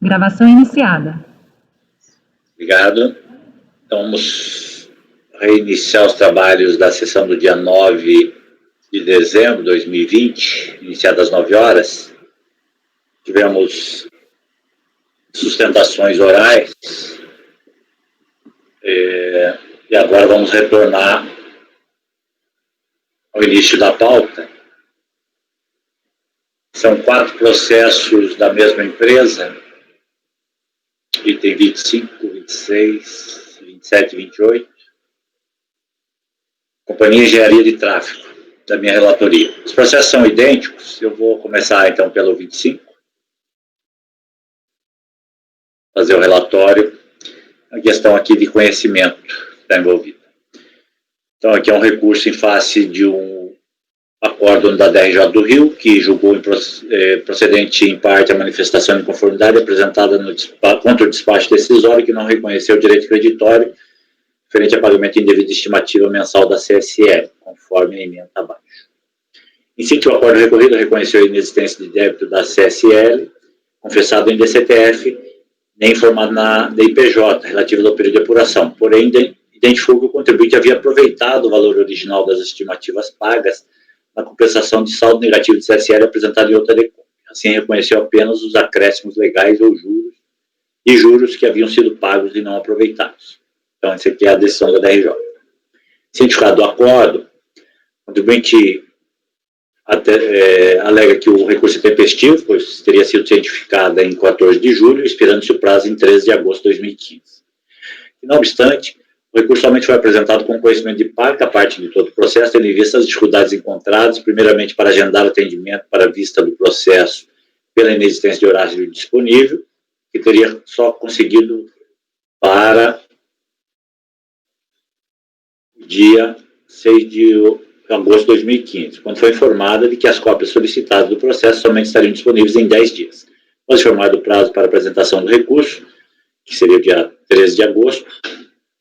Gravação iniciada. Obrigado. Então, vamos reiniciar os trabalhos da sessão do dia 9 de dezembro de 2020, iniciada às 9 horas. Tivemos sustentações orais e agora vamos retornar ao início da pauta. São 4 processos da mesma empresa, item 25, 26, 27 e 28. Companhia Engenharia de Tráfego, da minha relatoria. Os processos são idênticos, eu vou começar então pelo 25. Fazer o relatório. A questão aqui de conhecimento está envolvida. Então, aqui é um recurso em face de um acórdão da DRJ do Rio, que julgou procedente em parte a manifestação de inconformidade apresentada contra o despacho decisório, que não reconheceu o direito creditório referente a pagamento indevido de estimativa mensal da CSL, conforme a emenda abaixo. Em sítio, o acordo recorrido reconheceu a inexistência de débito da CSL, confessado em DCTF, nem informado na DIPJ, relativo ao período de apuração, porém identificou que o contribuinte havia aproveitado o valor original das estimativas pagas na compensação de saldo negativo de CSL apresentado em outra decom. Assim, reconheceu apenas os acréscimos legais ou juros que haviam sido pagos e não aproveitados. Então, essa aqui é a decisão da DRJ. Cientificado do acordo, o contribuinte alega que o recurso é tempestivo, pois teria sido cientificado em 14 de julho, expirando-se o prazo em 13 de agosto de 2015. Não obstante, o recurso somente foi apresentado com conhecimento de parte a parte de todo o processo, tendo em vista as dificuldades encontradas, primeiramente para agendar o atendimento para a vista do processo pela inexistência de horário disponível, que teria só conseguido para o dia 6 de agosto de 2015, quando foi informada de que as cópias solicitadas do processo somente estariam disponíveis em 10 dias. Após informado o prazo para apresentação do recurso, que seria o dia 13 de agosto,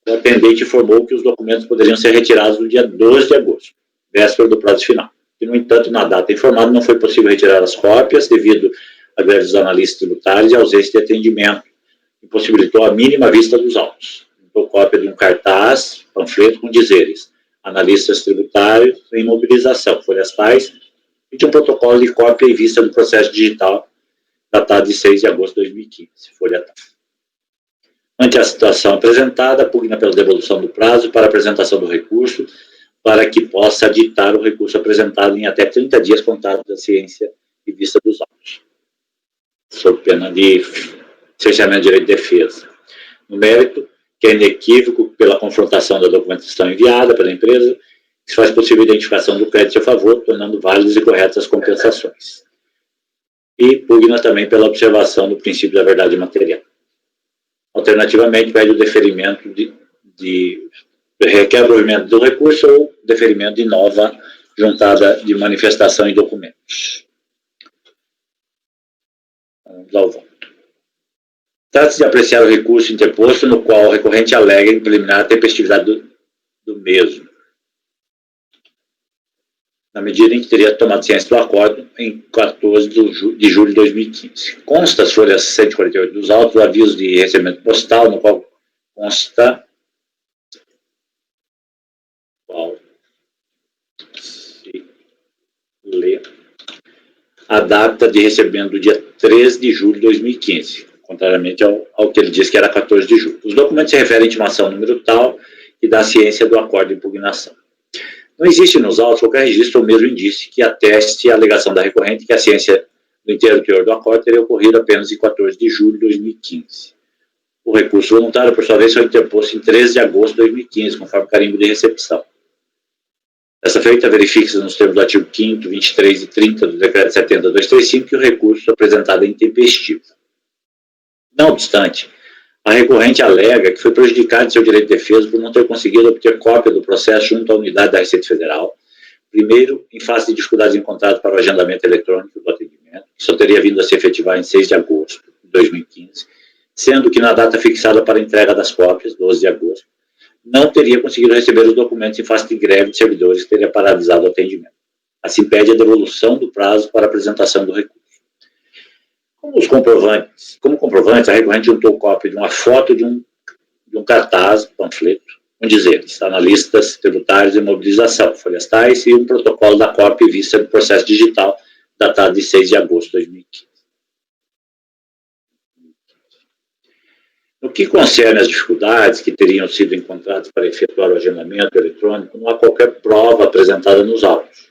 o atendente informou que os documentos poderiam ser retirados no dia 12 de agosto, véspera do prazo final. E, no entanto, na data informada, não foi possível retirar as cópias devido à greve dos analistas tributários e ausência de atendimento, que possibilitou a mínima vista dos autos. Então, cópia de um cartaz, panfleto com dizeres: analistas tributários em mobilização, folhas tais, e de um protocolo de cópia e vista do processo digital, datado de 6 de agosto de 2015, folha tal. Ante a situação apresentada, pugna pela devolução do prazo para apresentação do recurso, para que possa aditar o recurso apresentado em até 30 dias contados da ciência e vista dos autos, sob pena de cerceamento de direito de defesa. No mérito, que é inequívoco pela confrontação da documentação enviada pela empresa, que se faz possível a identificação do crédito a favor, tornando válidas e corretas as compensações. E pugna também pela observação do princípio da verdade material. Alternativamente, pede o deferimento requer o provimento do recurso ou deferimento de nova juntada de manifestação e documentos. Vamos ao voto. Trata-se de apreciar o recurso interposto no qual o recorrente alega em preliminar a tempestividade do mesmo, na medida em que teria tomado ciência do acordo em 14 de julho de 2015. Consta as folhas 148 dos autos, o aviso de recebimento postal, no qual consta a data de recebimento do dia 13 de julho de 2015, contrariamente ao que ele disse que era 14 de julho. Os documentos se referem à intimação número tal e da ciência do acordo de impugnação. Não existe nos autos qualquer registro ou mesmo indício que ateste a alegação da recorrente que a ciência do interior do acordo teria ocorrido apenas em 14 de julho de 2015. O recurso voluntário, por sua vez, foi interposto em 13 de agosto de 2015, conforme carimbo de recepção. Dessa feita, verifica-se nos termos do artigo 5º, 23 e 30 do Decreto 70.235 que o recurso apresentado é intempestivo. Não obstante, a recorrente alega que foi prejudicado em seu direito de defesa por não ter conseguido obter cópia do processo junto à unidade da Receita Federal, primeiro, em face de dificuldades encontradas para o agendamento eletrônico do atendimento, que só teria vindo a se efetivar em 6 de agosto de 2015, sendo que na data fixada para a entrega das cópias, 12 de agosto, não teria conseguido receber os documentos em face de greve de servidores que teria paralisado o atendimento. Assim, pede a devolução do prazo para apresentação do recurso. Como comprovante, a recorrente juntou cópia de uma foto de um cartaz, panfleto, com dizer, está na lista tributária de mobilização, folhas tais, e um protocolo da cópia vista do processo digital, datado de 6 de agosto de 2015. No que concerne as dificuldades que teriam sido encontradas para efetuar o agendamento eletrônico, não há qualquer prova apresentada nos autos.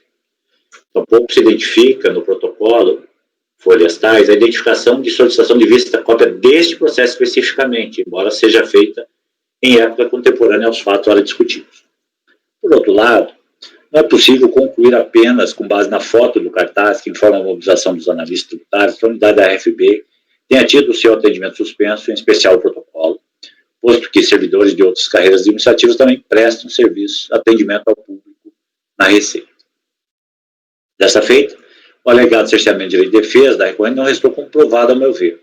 Tampouco se identifica no protocolo, folhas tais, a identificação de solicitação de vista da cópia deste processo especificamente, embora seja feita em época contemporânea aos fatos ora discutidos. Por outro lado, não é possível concluir apenas com base na foto do cartaz que informa a mobilização dos analistas tributários que a unidade da RFB tenha tido o seu atendimento suspenso, em especial o protocolo, posto que servidores de outras carreiras administrativas também prestam serviço, atendimento ao público na Receita. Dessa feita, o alegado cerceamento de direito de defesa da recorrente não restou comprovado, ao meu ver,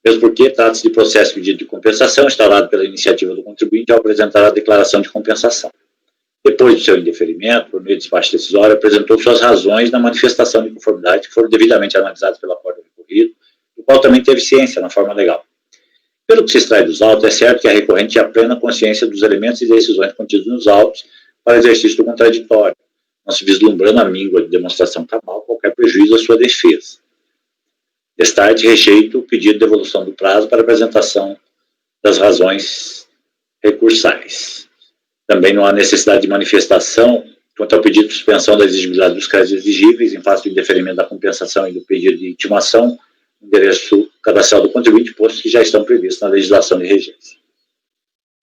mesmo porque trata-se de processo de pedido de compensação instaurado pela iniciativa do contribuinte ao apresentar a declaração de compensação. Depois do seu indeferimento, por meio de despacho decisório, apresentou suas razões na manifestação de conformidade que foram devidamente analisadas pela Corte do Recorrido, o qual também teve ciência na forma legal. Pelo que se extrai dos autos, é certo que a recorrente tinha plena consciência dos elementos e decisões contidos nos autos para exercício do contraditório, não se vislumbrando a míngua de demonstração cabal qualquer prejuízo à sua defesa. Destarte, rejeito o pedido de devolução do prazo para apresentação das razões recursais. Também não há necessidade de manifestação quanto ao pedido de suspensão da exigibilidade dos créditos exigíveis em face do indeferimento da compensação e do pedido de intimação, endereço cadastral do contribuinte, posto que já estão previstos na legislação de regência.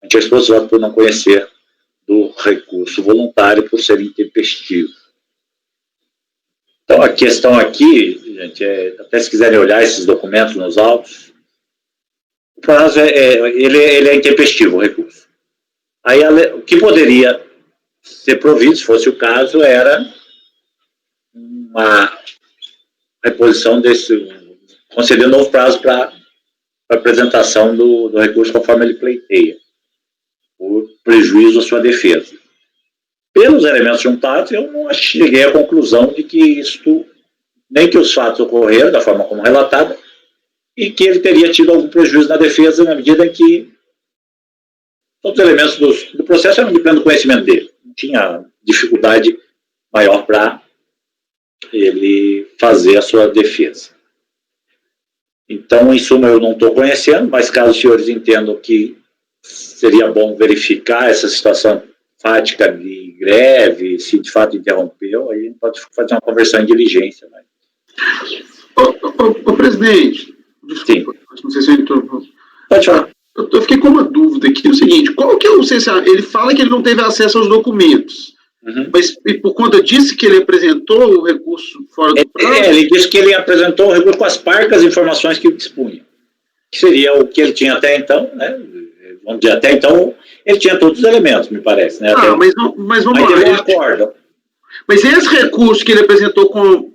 A gente expôs voto por não conhecer do recurso voluntário por ser intempestivo. Então, a questão aqui, gente, até se quiserem olhar esses documentos nos autos, o prazo ele é intempestivo, o recurso. Aí, o que poderia ser provido, se fosse o caso, era uma reposição conceder um novo prazo para apresentação do recurso conforme ele pleiteia, por prejuízo à sua defesa. Pelos elementos juntados, eu não cheguei à conclusão de que isto, nem que os fatos ocorreram da forma como relatada, e que ele teria tido algum prejuízo na defesa na medida em que todos os elementos do processo eram de pleno conhecimento dele. Não tinha dificuldade maior para ele fazer a sua defesa. Então, em suma, eu não estou conhecendo, mas caso os senhores entendam que seria bom verificar essa situação fática de greve, se de fato interrompeu, aí a gente pode fazer uma conversão em diligência. Né? Ô, presidente, desculpa, sim. Não sei se eu estou... Pode falar. Eu fiquei com uma dúvida aqui, o seguinte, qual que é o CCA? Ele fala que ele não teve acesso aos documentos, mas e por conta disso que ele apresentou o recurso fora do prazo? Ele disse que ele apresentou o recurso com as parcas informações que ele dispunha, que seria o que ele tinha até então, né? Vamos dizer, até então ele tinha todos os elementos, me parece. Né? Mas vamos lá. Mas esse recurso que ele apresentou com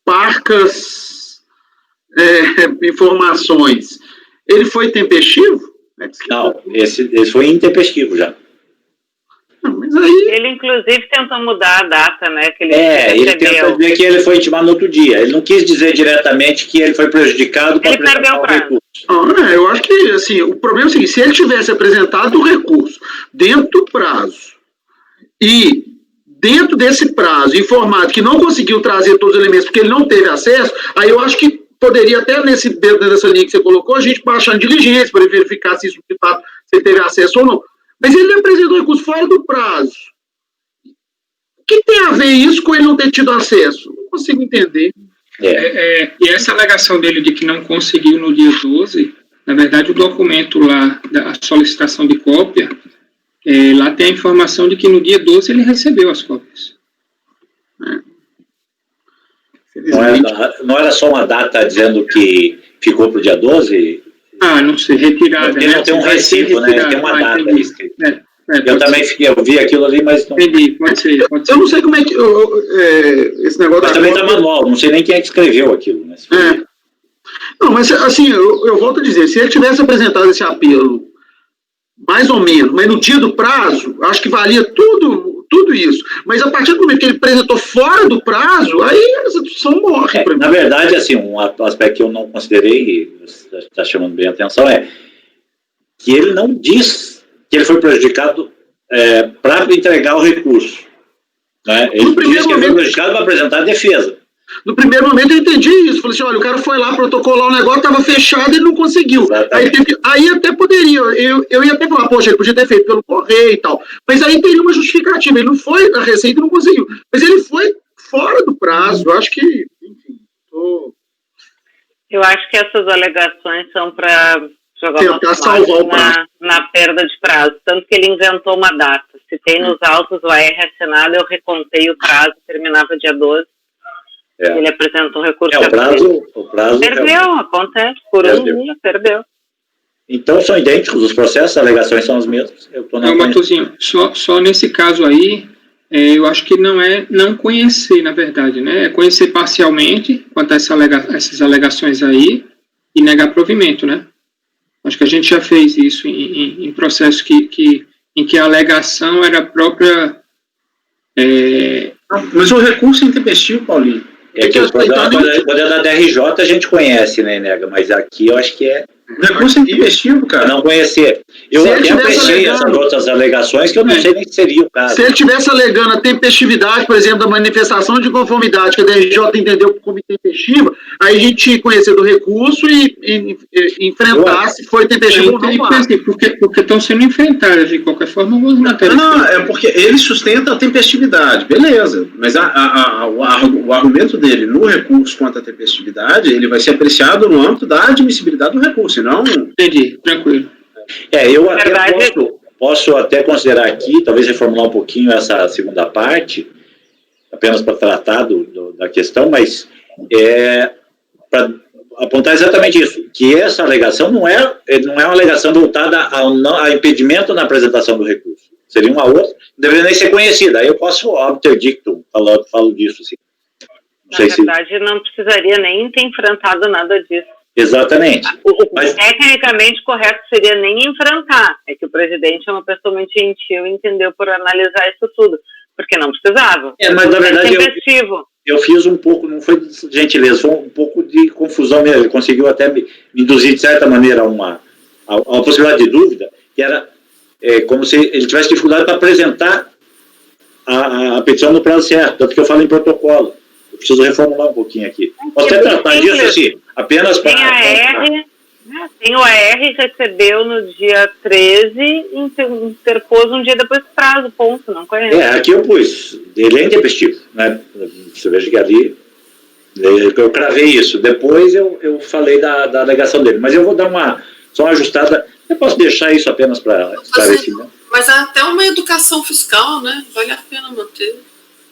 parcas informações, ele foi tempestivo? Não, esse foi intempestivo já. Não, mas aí... Ele, inclusive, tentou mudar a data, né? Que ele ele tentou dizer que ele foi intimado no outro dia. Ele não quis dizer diretamente que ele foi prejudicado para apresentar o recurso. Eu acho que, assim, o problema é o seguinte, se ele tivesse apresentado o recurso dentro do prazo e dentro desse prazo informado que não conseguiu trazer todos os elementos porque ele não teve acesso, aí eu acho que poderia até nessa linha que você colocou, a gente baixar em diligência para verificar se isso de fato se ele teve acesso ou não. Mas ele apresentou o recurso fora do prazo. O que tem a ver isso com ele não ter tido acesso? Não consigo entender. E essa alegação dele de que não conseguiu no dia 12, na verdade o documento lá, da solicitação de cópia, lá tem a informação de que no dia 12 ele recebeu as cópias. Não era só uma data dizendo que ficou para o dia 12? Não sei, retirada. Porque não tem um recibo, né? Tem uma data escrita. Eu também eu vi aquilo ali, mas não... Entendi, pode ser. Eu não sei como é que... esse negócio mas também está manual, não sei nem quem é que escreveu aquilo. Né? Não, mas assim, eu volto a dizer, se ele tivesse apresentado esse apelo, mais ou menos, mas no dia do prazo, acho que valia tudo tudo isso. Mas a partir do momento que ele apresentou fora do prazo, aí essa discussão morre. Na verdade, assim, um aspecto que eu não considerei, e você está chamando bem a atenção, é que ele não diz que ele foi prejudicado para entregar o recurso. Né? Ele diz que ele foi prejudicado para apresentar a defesa. No primeiro momento eu entendi isso. Falei assim, olha, o cara foi lá protocolar o negócio, estava fechado e ele não conseguiu. Aí até poderia, eu ia até falar, poxa, ele podia ter feito pelo correio e tal. Mas aí teria uma justificativa. Ele não foi na Receita e não conseguiu. Mas ele foi fora do prazo. Eu acho que, enfim, Eu acho que essas alegações são para jogar na perda de prazo. Tanto que ele inventou uma data. Se tem nos autos o AR assinado, eu recontei o prazo, terminava dia 12. Ele apresentou um recurso. O prazo perdeu, acontece. Por um dia, perdeu. Então são idênticos os processos, as alegações são as mesmas. Matosinho, só nesse caso aí, eu acho que não é não conhecer, na verdade, né? É conhecer parcialmente quanto a essas alegações aí e negar provimento, né? Acho que a gente já fez isso em processos em que a alegação era a própria... Mas o recurso é intempestivo, Paulinho. Quando é da DRJ a gente conhece, né, Nega? Mas aqui eu acho que é... O recurso é intempestivo, cara. Não conhecer. Eu até apreciei essas outras alegações que eu não sei nem se seria o caso. Se ele estivesse alegando a tempestividade, por exemplo, da manifestação de conformidade que a DRJ entendeu como intempestiva, aí a gente ia conhecer do recurso e enfrentar se foi tempestivo ou não. Porque estão sendo enfrentadas, de qualquer forma, algumas matérias. Não, é porque ele sustenta a tempestividade, beleza. Mas o argumento dele no recurso contra a tempestividade, ele vai ser apreciado no âmbito da admissibilidade do recurso. Não... Entendi, tranquilo. Eu até posso até considerar aqui, talvez reformular um pouquinho essa segunda parte, apenas para tratar da questão, mas para apontar exatamente isso, que essa alegação não é uma alegação voltada ao impedimento na apresentação do recurso. Seria uma outra, não deveria nem ser conhecida. Aí eu posso obter dictum, falo disso. Assim. Na verdade, não precisaria nem ter enfrentado nada disso. Exatamente. Tecnicamente correto seria nem enfrentar. É que o presidente é uma pessoa muito gentil e entendeu por analisar isso tudo. Porque não precisava. Mas na verdade eu fiz um pouco, não foi de gentileza, foi um pouco de confusão mesmo. Ele conseguiu até me induzir de certa maneira a uma possibilidade de dúvida, que era como se ele tivesse dificuldade para apresentar a petição no prazo certo, tanto que eu falo em protocolo. Eu preciso reformular um pouquinho aqui. Posso até tratar disso assim, apenas para... Tem o AR, recebeu no dia 13 e interpôs um dia depois do prazo, ponto, não conhece. Aqui eu pus, ele é intempestivo, né? Você veja que ali eu cravei isso. Depois eu falei da alegação dele, mas eu vou dar só uma ajustada. Eu posso deixar isso apenas para esclarecimento. Mas é até uma educação fiscal, né? Vale a pena manter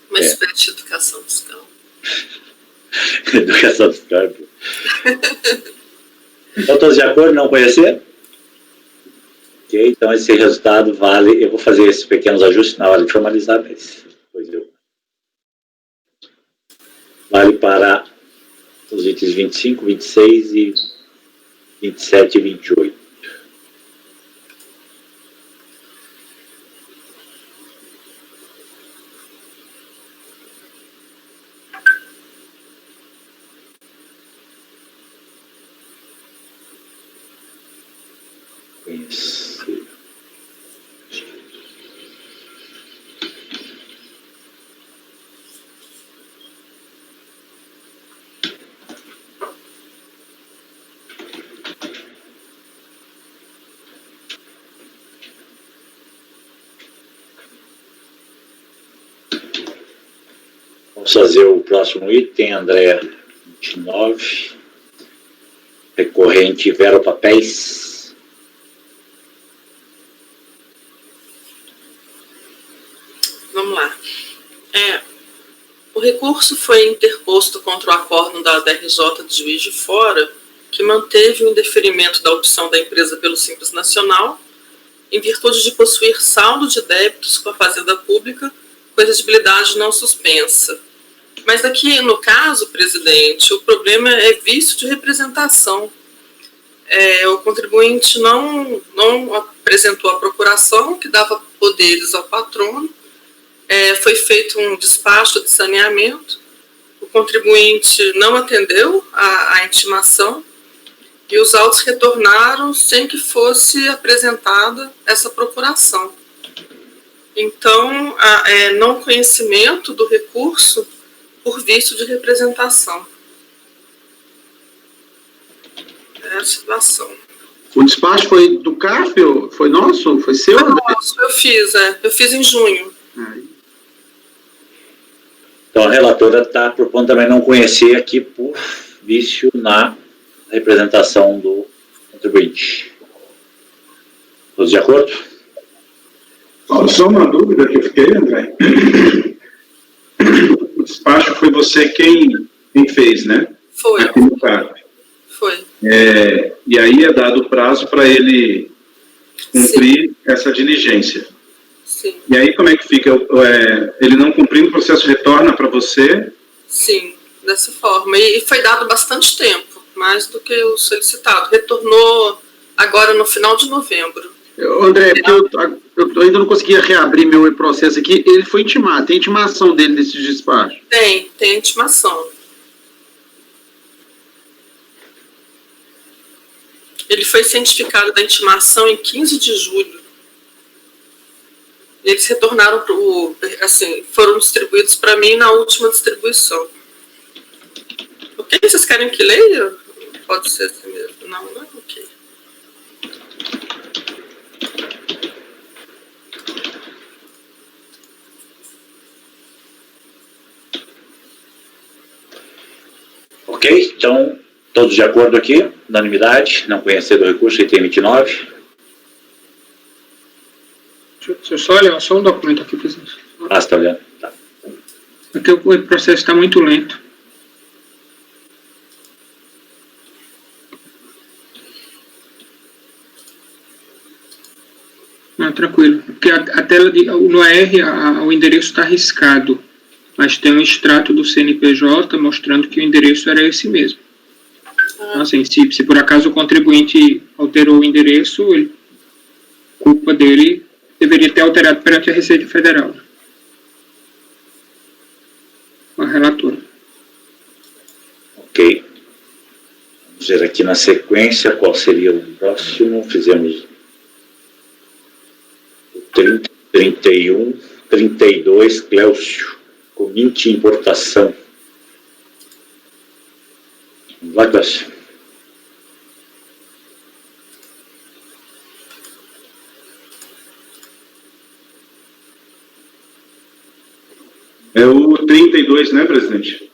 uma espécie de educação fiscal. Educação fiscal. Então, todos de acordo, não conhecer? Ok, então esse resultado vale, eu vou fazer esses pequenos ajustes na hora de formalizar, mas depois vale para os itens 25, 26 e 27 e 28. Vamos fazer o próximo item, André 29, recorrente Vero Papéis. Vamos lá. O recurso foi interposto contra o acórdão da DRJ de Juiz de Fora, que manteve o indeferimento da opção da empresa pelo Simples Nacional, em virtude de possuir saldo de débitos com a Fazenda Pública, com exigibilidade não suspensa. Mas aqui, no caso, presidente, o problema é vício de representação. O contribuinte não apresentou a procuração, que dava poderes ao patrono, foi feito um despacho de saneamento, o contribuinte não atendeu a intimação e os autos retornaram sem que fosse apresentada essa procuração. Então, não conhecimento do recurso por vício de representação. É a situação. O despacho foi do CARF? Foi nosso? Foi seu? Foi nosso, eu fiz em junho. Então, a relatora está propondo também não conhecer aqui por vício na representação do contribuinte. Todos de acordo? Só uma dúvida que eu fiquei, André. O despacho foi você quem fez, né? Foi. Aqui no CARF. Foi. E aí é dado prazo para ele cumprir essa diligência. Sim. E aí como é que fica? Ele não cumprindo, o processo retorna para você? Sim, dessa forma. E foi dado bastante tempo, mais do que o solicitado. Retornou agora no final de novembro. André, eu ainda não conseguia reabrir meu processo aqui. Ele foi intimado. Tem intimação dele desse despacho? Tem intimação. Ele foi cientificado da intimação em 15 de julho. E eles retornaram foram distribuídos para mim na última distribuição. Ok? Vocês querem que leia? Pode ser assim mesmo. Não, não é ok. Ok, então, todos de acordo aqui, unanimidade, não conhecer do recurso, item 29. Deixa eu só olhar só um documento aqui, presidente. Você está olhando? Tá. Porque o processo está muito lento. Não, tranquilo. Porque a tela no AR, o endereço está arriscado, mas tem um extrato do CNPJ mostrando que o endereço era esse mesmo. Então, assim, se por acaso o contribuinte alterou o endereço, culpa dele deveria ter alterado perante a Receita Federal. A relatora. Ok. Vamos ver aqui na sequência qual seria o próximo. Fizemos 30, 31, 32, Cléucio, Cominte Importação. Vai, Cléucio. É o 32, né, presidente?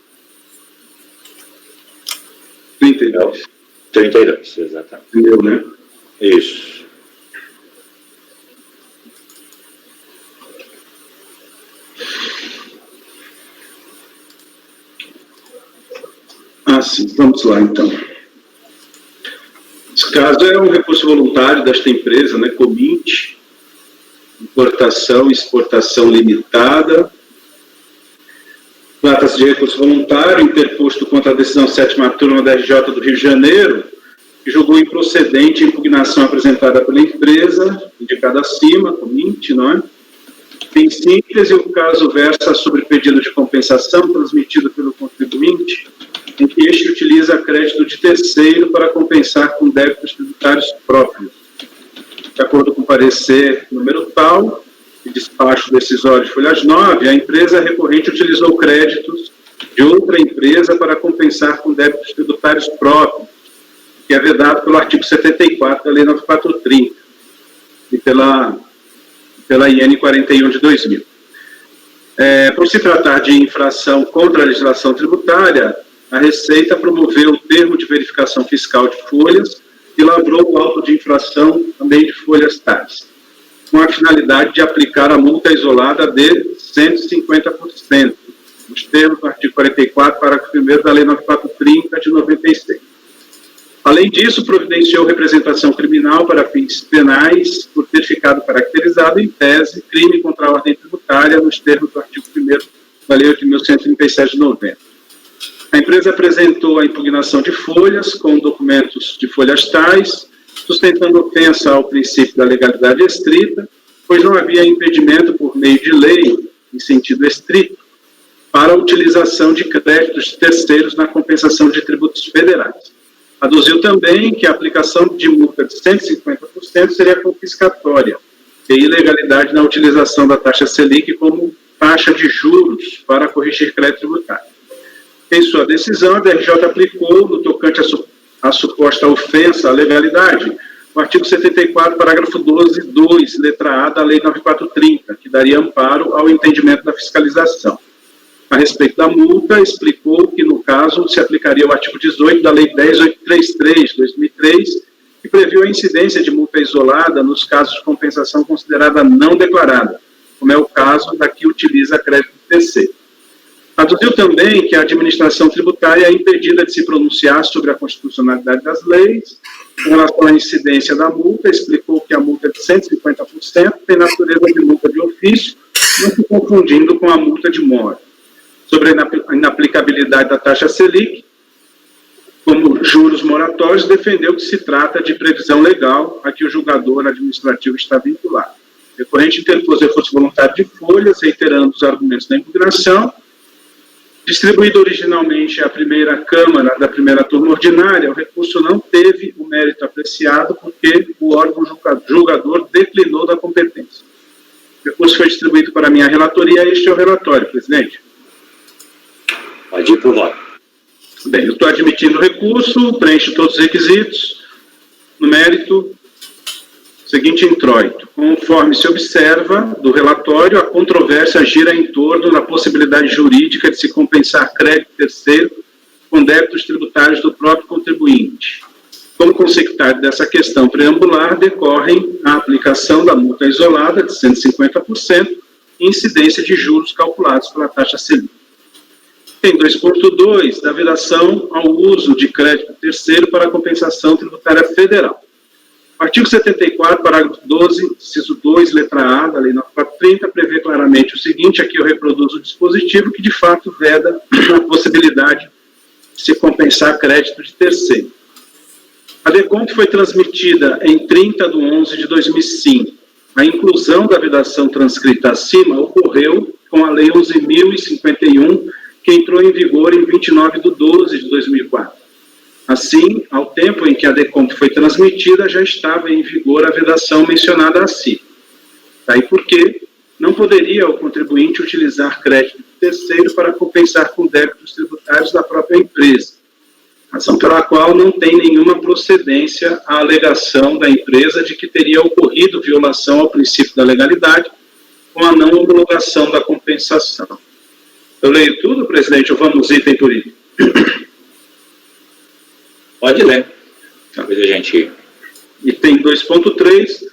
32. 32, exatamente. Entendeu, né? Isso. Sim, vamos lá, então. Esse caso é um recurso voluntário desta empresa, né, Cominte, Importação e Exportação Limitada. Trata-se de recurso voluntário interposto contra a decisão 7ª turma da RJ do Rio de Janeiro, que julgou improcedente a impugnação apresentada pela empresa, indicada acima, Cominte, não é? Em síntese, o caso versa sobre pedido de compensação transmitido pelo contribuinte, em que este utiliza crédito de terceiro para compensar com débitos tributários próprios. De acordo com o parecer número tal, e despacho decisório de folhas 9, a empresa recorrente utilizou créditos de outra empresa para compensar com débitos tributários próprios, que é vedado pelo artigo 74 da Lei 9430 e pela IN 41 de 2000. Por se tratar de infração contra a legislação tributária, a Receita promoveu o termo de verificação fiscal de folhas e lavrou o auto de infração também de folhas tais, com a finalidade de aplicar a multa isolada de 150%, nos termos do artigo 44, parágrafo 1º da Lei 9430 de 96. Além disso, providenciou representação criminal para fins penais por ter ficado caracterizado, em tese, crime contra a ordem tributária, nos termos do artigo 1º da Lei 8.137 de 90. A empresa apresentou a impugnação de folhas com documentos de folhas tais, sustentando ofensa ao princípio da legalidade estrita, pois não havia impedimento por meio de lei em sentido estrito, para a utilização de créditos de terceiros na compensação de tributos federais. Aduziu também que a aplicação de multa de 150% seria confiscatória e ilegalidade na utilização da taxa Selic como taxa de juros para corrigir crédito tributário. Em sua decisão, a DRJ aplicou, no tocante à suposta ofensa à legalidade, o artigo 74, parágrafo 12, 2, letra A da Lei 9430, que daria amparo ao entendimento da fiscalização. A respeito da multa, explicou que, no caso, se aplicaria o artigo 18 da Lei 10.833, 2003, que previu a incidência de multa isolada nos casos de compensação considerada não declarada, como é o caso da que utiliza crédito terceiro. Aduziu também que a administração tributária é impedida de se pronunciar sobre a constitucionalidade das leis. Com relação à incidência da multa, explicou que a multa de 150% tem natureza de multa de ofício, não se confundindo com a multa de mora. Sobre a inaplicabilidade da taxa Selic, como juros moratórios, defendeu que se trata de previsão legal a que o julgador administrativo está vinculado. O recorrente interpôs reforço voluntário de folhas, reiterando os argumentos da impugnação. Distribuído originalmente à primeira Câmara da primeira turma ordinária, o recurso não teve o mérito apreciado porque o órgão julgador declinou da competência. O recurso foi distribuído para a minha relatoria. Este é o relatório, presidente. Pode ir para o voto. Bem, eu estou admitindo o recurso, preencho todos os requisitos. No mérito, seguinte introito. Conforme se observa do relatório, a controvérsia gira em torno da possibilidade jurídica de se compensar crédito terceiro com débitos tributários do próprio contribuinte. Como consequência dessa questão preambular, decorrem a aplicação da multa isolada de 150% e incidência de juros calculados pela taxa Selic. Em 2.2, da vedação ao uso de crédito terceiro para a compensação tributária federal. O artigo 74, parágrafo 12, inciso 2, letra A da Lei 9430, prevê claramente o seguinte: aqui eu reproduzo o dispositivo que, de fato, veda a possibilidade de se compensar crédito de terceiro. A DECOMP foi transmitida em 30/11/2005. A inclusão da vedação transcrita acima ocorreu com a Lei 11.051, que entrou em vigor em 29/12/2004. Assim, ao tempo em que a DECOMP foi transmitida, já estava em vigor a vedação mencionada acima. Daí porque não poderia o contribuinte utilizar crédito terceiro para compensar com débitos tributários da própria empresa, razão pela qual não tem nenhuma procedência a alegação da empresa de que teria ocorrido violação ao princípio da legalidade com a não homologação da compensação. Eu leio tudo, presidente, ou vamos item por item? Pode ler. Talvez a gente... Item 2.3,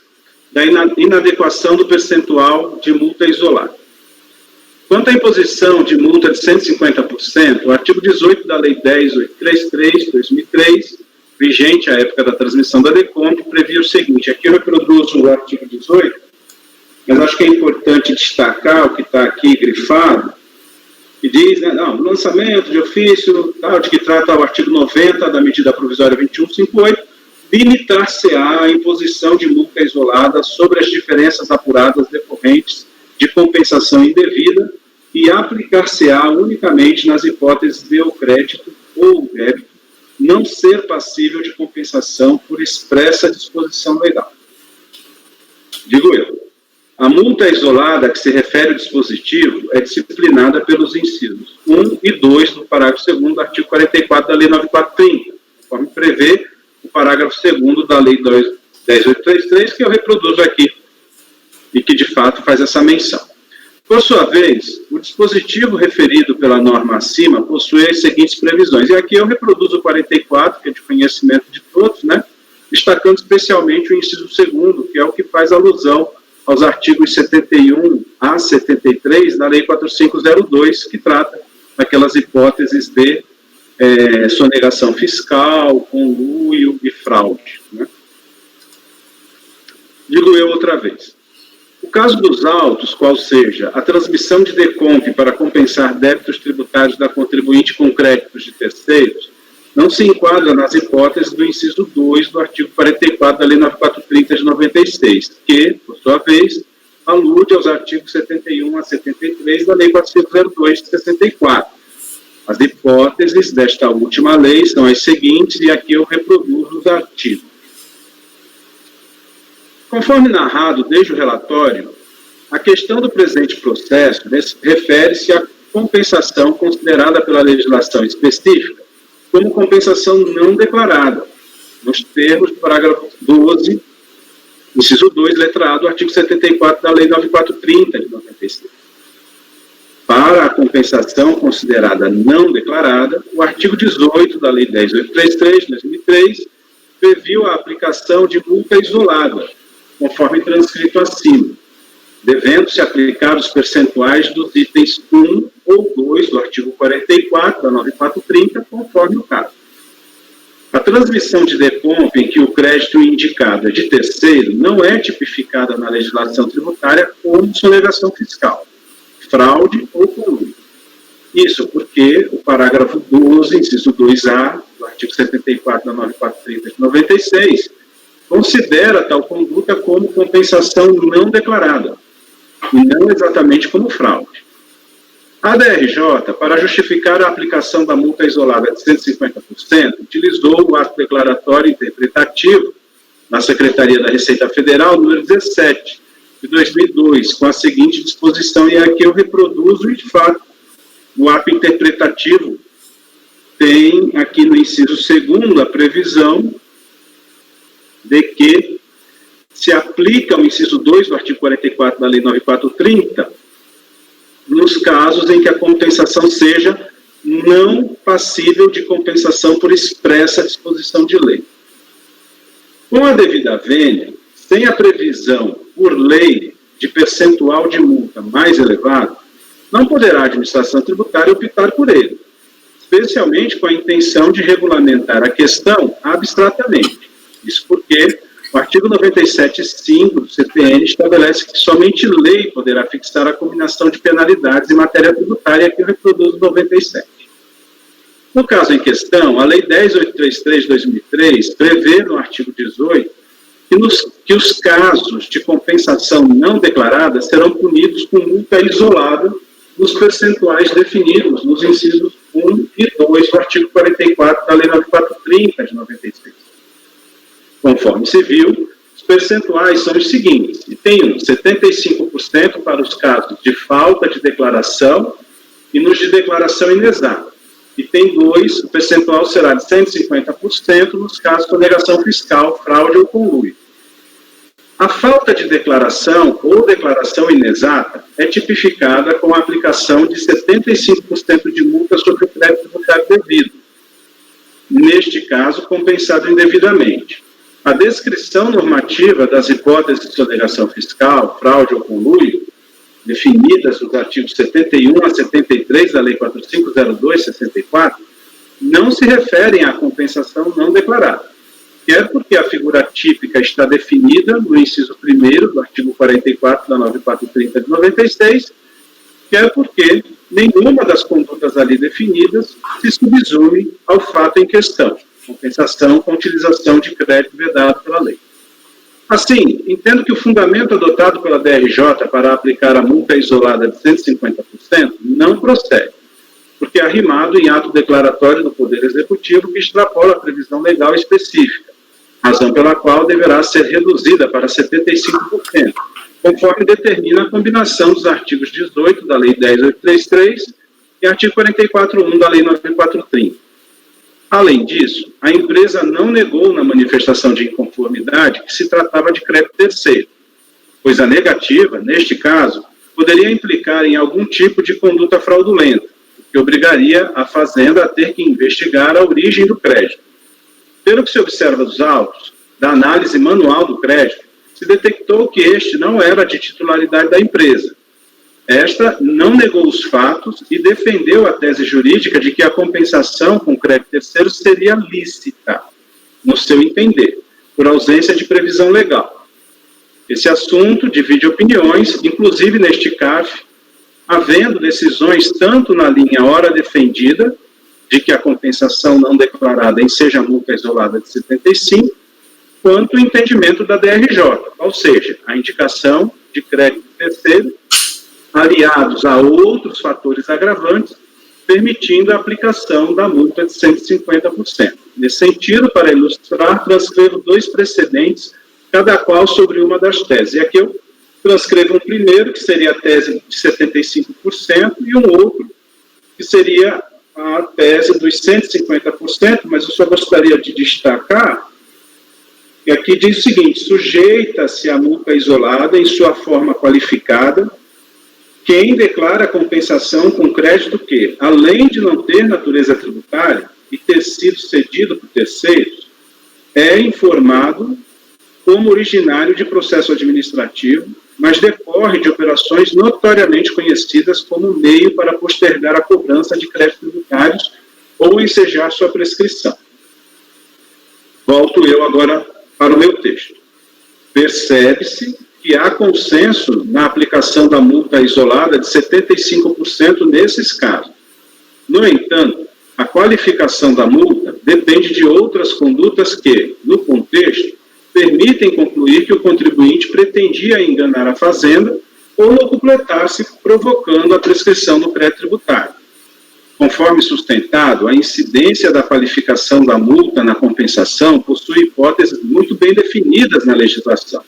da inadequação do percentual de multa isolada. Quanto à imposição de multa de 150%, o artigo 18 da Lei 10.833, 2003, vigente à época da transmissão da DECOMP, previa o seguinte: aqui eu reproduzo o artigo 18, mas acho que é importante destacar o que está aqui grifado, que diz, né, não, lançamento de ofício, tal, de que trata o artigo 90 da medida provisória 2158, limitar-se-á a imposição de multa isolada sobre as diferenças apuradas decorrentes de compensação indevida e aplicar-se-á unicamente nas hipóteses de o crédito ou o débito não ser passível de compensação por expressa disposição legal. Digo eu. A multa isolada a que se refere o dispositivo é disciplinada pelos incisos 1 e 2 do parágrafo 2º do artigo 44 da Lei 9430, conforme prevê o parágrafo 2º da Lei 10.833, que eu reproduzo aqui, e que de fato faz essa menção. Por sua vez, o dispositivo referido pela norma acima possui as seguintes previsões, e aqui eu reproduzo o 44, que é de conhecimento de todos, né, destacando especialmente o inciso 2º, que é o que faz alusão aos artigos 71 a 73 da Lei 4502, que trata daquelas hipóteses de sonegação fiscal, conluio e fraude. Né? Digo eu outra vez. O caso dos autos, qual seja a transmissão de DECOMP para compensar débitos tributários da contribuinte com créditos de terceiros, não se enquadra nas hipóteses do inciso 2 do artigo 44 da Lei 9430 de 96, que, por sua vez, alude aos artigos 71 a 73 da Lei 402 de 64. As hipóteses desta última lei são as seguintes, e aqui eu reproduzo os artigos. Conforme narrado desde o relatório, a questão do presente processo refere-se à compensação considerada pela legislação específica como compensação não declarada, nos termos do parágrafo 12, inciso 2, letra A do artigo 74 da Lei 9430 de 96. Para a compensação considerada não declarada, o artigo 18 da Lei 10.833 de 2003 previu a aplicação de multa isolada, conforme transcrito acima, devendo-se aplicar os percentuais dos itens 1 ou 2 do artigo 44 da 9430, conforme o caso. A transmissão de DECOMP em que o crédito indicado é de terceiro não é tipificada na legislação tributária como sonegação fiscal, fraude ou conluio. Isso porque o parágrafo 12, inciso 2A, do artigo 74 da 9430 de 96, considera tal conduta como compensação não declarada, e não exatamente como fraude. A DRJ, para justificar a aplicação da multa isolada de 150%, utilizou o ato declaratório interpretativo da Secretaria da Receita Federal, número 17, de 2002, com a seguinte disposição, e aqui eu reproduzo, e de fato, o ato interpretativo tem aqui no inciso 2º a previsão de que se aplica o inciso 2 do artigo 44 da Lei 9430 nos casos em que a compensação seja não passível de compensação por expressa disposição de lei. Com a devida vênia, sem a previsão por lei de percentual de multa mais elevado, não poderá a administração tributária optar por ele, especialmente com a intenção de regulamentar a questão abstratamente. Isso porque o artigo 97.5 do CPN estabelece que somente lei poderá fixar a combinação de penalidades em matéria tributária, que eu reproduzo 97. No caso em questão, a Lei 10.833 de 2003 prevê no artigo 18 que os casos de compensação não declarada serão punidos com multa isolada nos percentuais definidos nos incisos 1 e 2 do artigo 44 da Lei 9430 de 96. Conforme se viu, os percentuais são os seguintes: e tem 75% para os casos de falta de declaração e nos de declaração inexata. E tem 2, o percentual será de 150% nos casos de sonegação fiscal, fraude ou conluio. A falta de declaração ou declaração inexata é tipificada com a aplicação de 75% de multa sobre o crédito tributário devido, neste caso, compensado indevidamente. A descrição normativa das hipóteses de sonegação fiscal, fraude ou conluio, definidas nos artigos 71 a 73 da Lei 4502/64, não se referem à compensação não declarada, quer porque a figura típica está definida no inciso 1º do artigo 44 da 9430 de 96, quer porque nenhuma das condutas ali definidas se subsume ao fato em questão, compensação com utilização de crédito vedado pela lei. Assim, entendo que o fundamento adotado pela DRJ para aplicar a multa isolada de 150% não procede, porque é arrimado em ato declaratório do Poder Executivo que extrapola a previsão legal específica, razão pela qual deverá ser reduzida para 75%, conforme determina a combinação dos artigos 18 da Lei 10.833 e artigo 44.1 da Lei 9430. Além disso, a empresa não negou na manifestação de inconformidade que se tratava de crédito terceiro, pois a negativa, neste caso, poderia implicar em algum tipo de conduta fraudulenta, o que obrigaria a Fazenda a ter que investigar a origem do crédito. Pelo que se observa dos autos, da análise manual do crédito, se detectou que este não era de titularidade da empresa. Esta não negou os fatos e defendeu a tese jurídica de que a compensação com crédito terceiro seria lícita, no seu entender, por ausência de previsão legal. Esse assunto divide opiniões, inclusive neste CARF, havendo decisões tanto na linha ora defendida, de que a compensação não declarada enseja multa isolada de 75%, quanto o entendimento da DRJ, ou seja, a indicação de crédito terceiro, aliados a outros fatores agravantes, permitindo a aplicação da multa de 150%. Nesse sentido, para ilustrar, transcrevo 2 precedentes, cada qual sobre uma das teses. E aqui eu transcrevo um primeiro, que seria a tese de 75%, e um outro, que seria a tese dos 150%, mas eu só gostaria de destacar que aqui diz o seguinte: sujeita-se a multa isolada em sua forma qualificada quem declara a compensação com crédito que, além de não ter natureza tributária e ter sido cedido por terceiros, é informado como originário de processo administrativo, mas decorre de operações notoriamente conhecidas como meio para postergar a cobrança de créditos tributários ou ensejar sua prescrição. Volto eu agora para o meu texto. Percebe-se que há consenso na aplicação da multa isolada de 75% nesses casos. No entanto, a qualificação da multa depende de outras condutas que, no contexto, permitem concluir que o contribuinte pretendia enganar a Fazenda ou locupletar-se, provocando a prescrição do crédito tributário. Conforme sustentado, a incidência da qualificação da multa na compensação possui hipóteses muito bem definidas na legislação,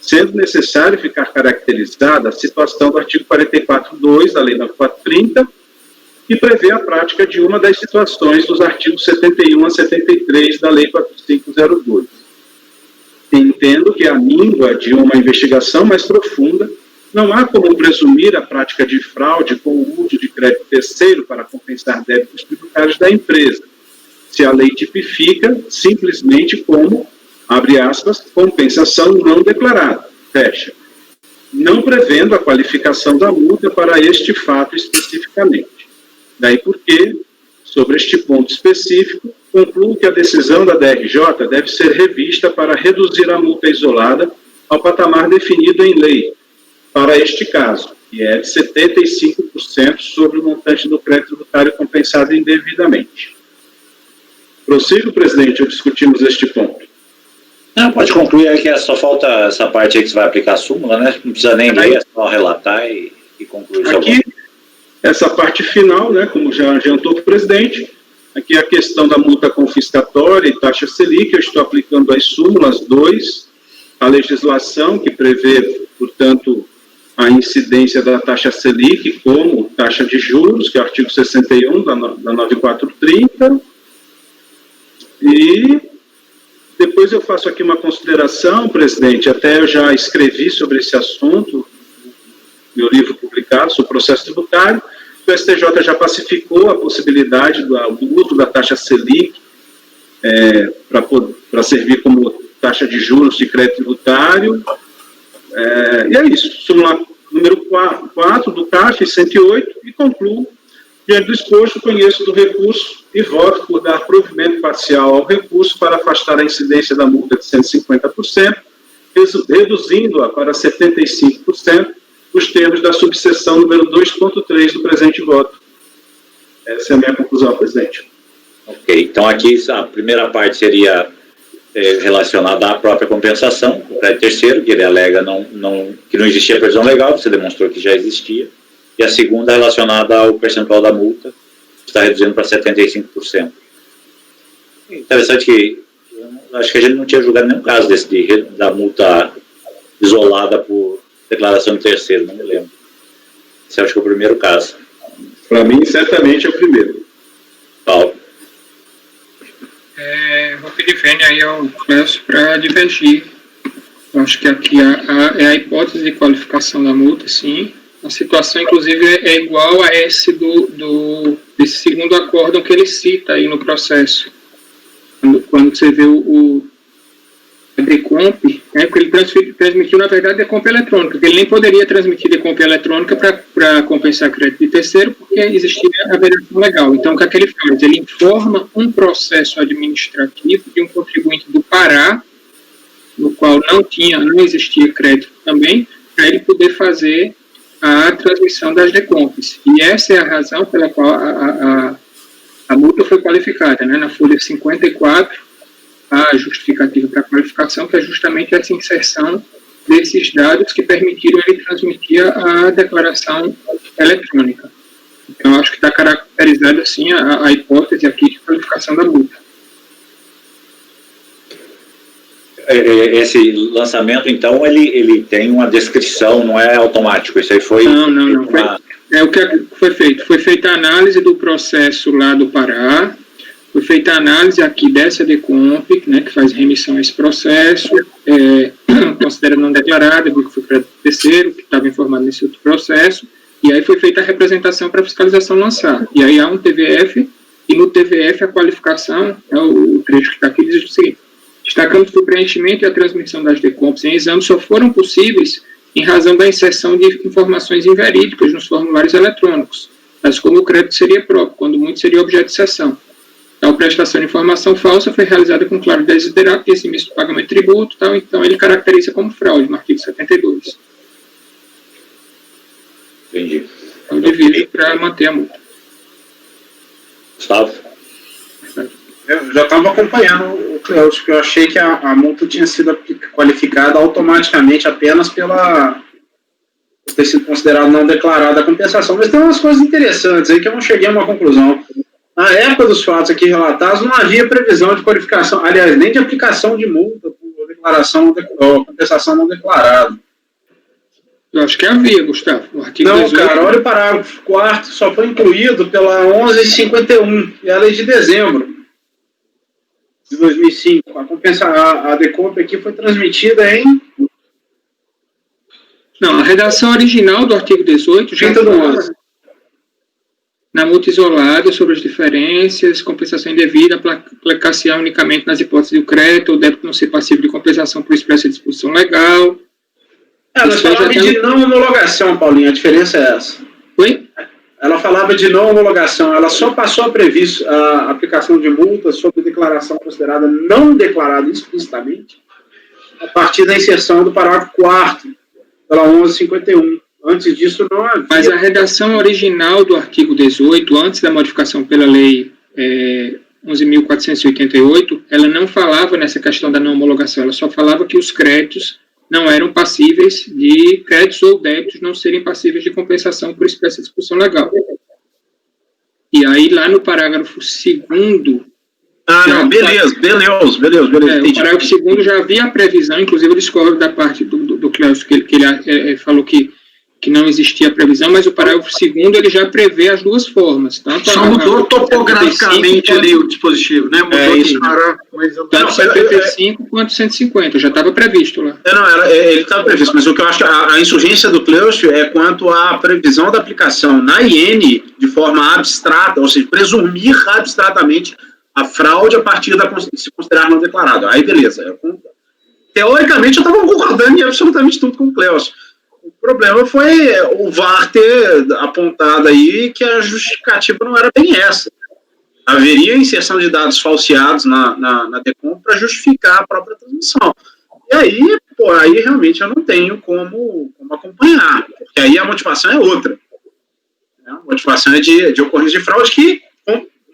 sendo necessário ficar caracterizada a situação do artigo 44.2 da Lei 9430, que prevê a prática de uma das situações dos artigos 71 a 73 da Lei 4502. Entendo que a míngua de uma investigação mais profunda não há como presumir a prática de fraude com o uso de crédito terceiro para compensar débitos tributários da empresa, se a lei tipifica simplesmente como, abre aspas, compensação não declarada, fecha, não prevendo a qualificação da multa para este fato especificamente. Daí porque, sobre este ponto específico, concluo que a decisão da DRJ deve ser revista para reduzir a multa isolada ao patamar definido em lei, para este caso, que é de 75% sobre o montante do crédito tributário compensado indevidamente. Prossigo, presidente, ou discutimos este ponto? Não, pode concluir aí, que só falta essa parte aí que você vai aplicar a súmula, né? Não precisa nem ler, é só relatar e concluir. Aqui, essa parte final, né, como já adiantou o presidente, aqui a questão da multa confiscatória e taxa Selic, eu estou aplicando as súmulas 2, a legislação que prevê, portanto, a incidência da taxa Selic como taxa de juros, que é o artigo 61 da 9430, e depois eu faço aqui uma consideração, presidente, até eu já escrevi sobre esse assunto, meu livro publicado sobre o processo tributário, o STJ já pacificou a possibilidade do uso da taxa Selic para servir como taxa de juros de crédito tributário, e é isso, súmula número 4 do CAF 108, e concluo, diante do exposto, conheço do recurso e voto por dar provimento parcial ao recurso para afastar a incidência da multa de 150%, reduzindo-a para 75%, os termos da subseção número 2.3 do presente voto. Essa é a minha conclusão, presidente. Ok, então aqui a primeira parte seria relacionada à própria compensação, o crédito terceiro, que ele alega que não existia previsão legal, você demonstrou que já existia, e a segunda relacionada ao percentual da multa, que está reduzindo para 75%. Interessante que, acho que a gente não tinha julgado nenhum caso da multa isolada por declaração de terceiro, não me lembro. Esse acho que é o primeiro caso. Para mim, certamente é o primeiro. Paulo. Vou pedir vênia aí ao Clécio para divergir. Eu acho que aqui é a hipótese de qualificação da multa, sim. A situação, inclusive, é igual a esse desse segundo acórdão que ele cita aí no processo. Quando você vê o Decomp, porque ele transmitiu, na verdade, Decomp eletrônica, porque ele nem poderia transmitir Decomp eletrônica para compensar crédito de terceiro, porque existia a verificação legal. Então, o que é que ele faz? Ele informa um processo administrativo de um contribuinte do Pará, no qual não existia crédito também, para ele poder fazer a transmissão das Decomps. E essa é a razão pela qual a multa foi qualificada, né? Na folha 54, a justificativa para a qualificação, que é justamente essa inserção desses dados que permitiram ele transmitir a declaração eletrônica. Então, acho que está caracterizada, assim, a hipótese aqui de qualificação da multa. Esse lançamento, então, ele tem uma descrição, não é automático, isso aí foi... Não. É o que foi feito. Foi feita a análise do processo lá do Pará, foi feita a análise aqui dessa DECOMP, né, que faz remissão a esse processo, considera não declarada, que foi para o terceiro, que estava informado nesse outro processo, e aí foi feita a representação para a fiscalização lançar. E aí há um TVF, e no TVF a qualificação, o trecho que está aqui, diz o seguinte: destacando que o preenchimento e a transmissão das DECOMPs em exame só foram possíveis em razão da inserção de informações inverídicas nos formulários eletrônicos, mas como o crédito seria próprio, quando muito seria objeto de cessão. Tal prestação de informação falsa foi realizada com claro desiderato e eximissão do pagamento de tributo, então ele caracteriza como fraude, no artigo 72. Entendi. Então, devido para manter a multa. Gustavo? Eu já estava acompanhando o Cleus, que eu achei que a multa tinha sido qualificada automaticamente apenas por ter sido considerado não declarada a compensação. Mas tem umas coisas interessantes aí que eu não cheguei a uma conclusão. Na época dos fatos aqui relatados, não havia previsão de qualificação, aliás, nem de aplicação de multa por declaração ou compensação não declarada. Eu acho que havia, Gustavo. O artigo não, 18... cara, olha o parágrafo 4º, só foi incluído pela 1151, e a lei de dezembro de 2005. A DECOMP aqui foi transmitida em... Não, a redação original do artigo 18 já fala na multa isolada sobre as diferenças, compensação indevida, aplicar-se-á unicamente nas hipóteses do crédito ou débito não ser passível de compensação por expressa disposição legal. Ela falava de não homologação, Paulinho, a diferença é essa. Oi? Ela falava de não homologação, ela só passou a previsto a aplicação de multas sobre declaração considerada não declarada explicitamente a partir da inserção do parágrafo 4º, pela 1151. Antes disso, não havia... Mas a redação original do artigo 18, antes da modificação pela lei 11.488, ela não falava nessa questão da não homologação, ela só falava que os créditos não eram passíveis de créditos ou débitos não serem passíveis de compensação por expressa disposição legal. E aí, lá no parágrafo 2º... não, beleza. O parágrafo 2º já havia a previsão, inclusive eu discordo da parte do Clécio, que ele falou que não existia previsão, mas o parágrafo 2º ele já prevê as duas formas. Tanto só mudou topograficamente ali o dispositivo, né? Mudou isso. Tanto 75 quanto 150, já estava previsto lá. Ele estava previsto, mas o que eu acho que a insurgência do Cleucio é quanto à previsão da aplicação na IN de forma abstrata, ou seja, presumir abstratamente a fraude a partir de se considerar não declarado. Aí, beleza. Teoricamente, eu estava concordando em absolutamente tudo com o Cleucio. O problema foi o VAR ter apontado aí que a justificativa não era bem essa. Haveria inserção de dados falseados na DECOMP para justificar a própria transmissão. E aí, aí realmente eu não tenho como acompanhar, porque aí a motivação é outra. A motivação é de ocorrência de fraude que,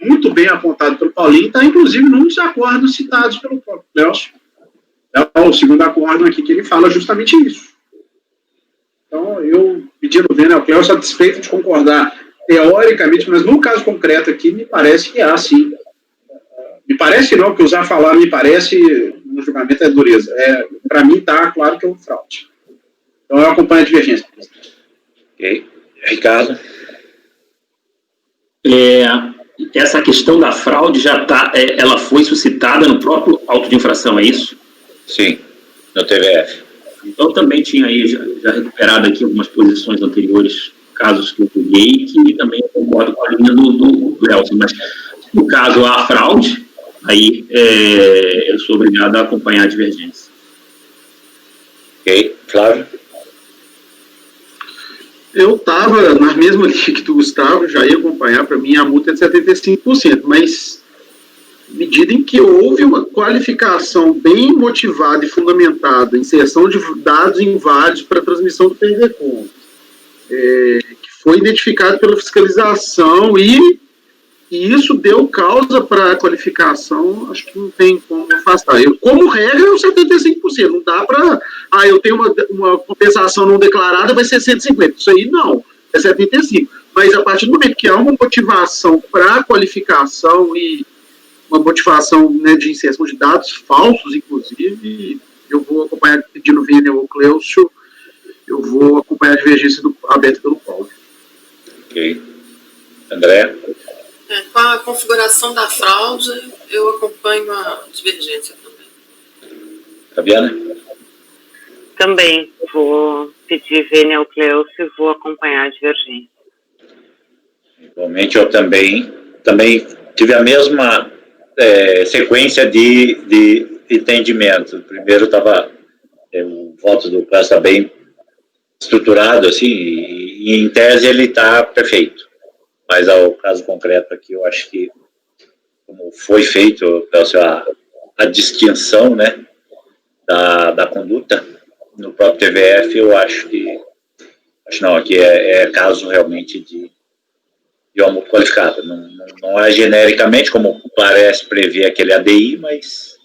muito bem apontado pelo Paulinho, está inclusive num dos acordos citados pelo próprio Cleucio. É o segundo acordo aqui que ele fala justamente isso. Então, eu, pedindo vendo ao Cleucio, satisfeito de concordar teoricamente, mas no caso concreto aqui, me parece que há, sim. Me parece não, porque usar falar me parece, no julgamento é dureza. Para mim, está claro que é um fraude. Então, eu acompanho a divergência. Ok. Ricardo? Essa questão da fraude já ela foi suscitada no próprio auto de infração, é isso? Sim, no TVF. Então, também tinha aí, já recuperado aqui algumas posições anteriores, casos que eu peguei, que também concordo com a linha do Nelson, mas no caso há fraude, aí eu sou obrigado a acompanhar a divergência. Ok, Flávio? Eu estava na mesma linha que do Gustavo, já ia acompanhar, para mim a multa é de 75%, mas medida em que houve uma qualificação bem motivada e fundamentada, inserção de dados inválidos para transmissão do PRDCOM, que foi identificado pela fiscalização e E isso deu causa para a qualificação, acho que não tem como afastar. Como regra, é o 75%. Não dá para. Eu tenho uma compensação não declarada, vai ser 150%. Isso aí não, é 75%. Mas a partir do momento que há uma motivação para a qualificação e uma motivação, né, de inserção de dados falsos, inclusive, eu vou acompanhar, pedindo Vênia ou Cleucio, eu vou acompanhar a divergência aberta pelo Paulo. Ok. André? Com a configuração da fraude, eu acompanho a divergência também. Fabiana? Também vou pedir Vênia ou Cleucio e vou acompanhar a divergência. Igualmente, eu também tive a mesma sequência de entendimento. Primeiro estava o voto do Cláudio está bem estruturado, assim, e em tese ele está perfeito. Mas ao caso concreto aqui, eu acho que, como foi feito a distinção, né, da conduta no próprio TVF, eu acho não, aqui é caso realmente de uma multa qualificada. Não é genericamente, como parece prever aquele ADI, mas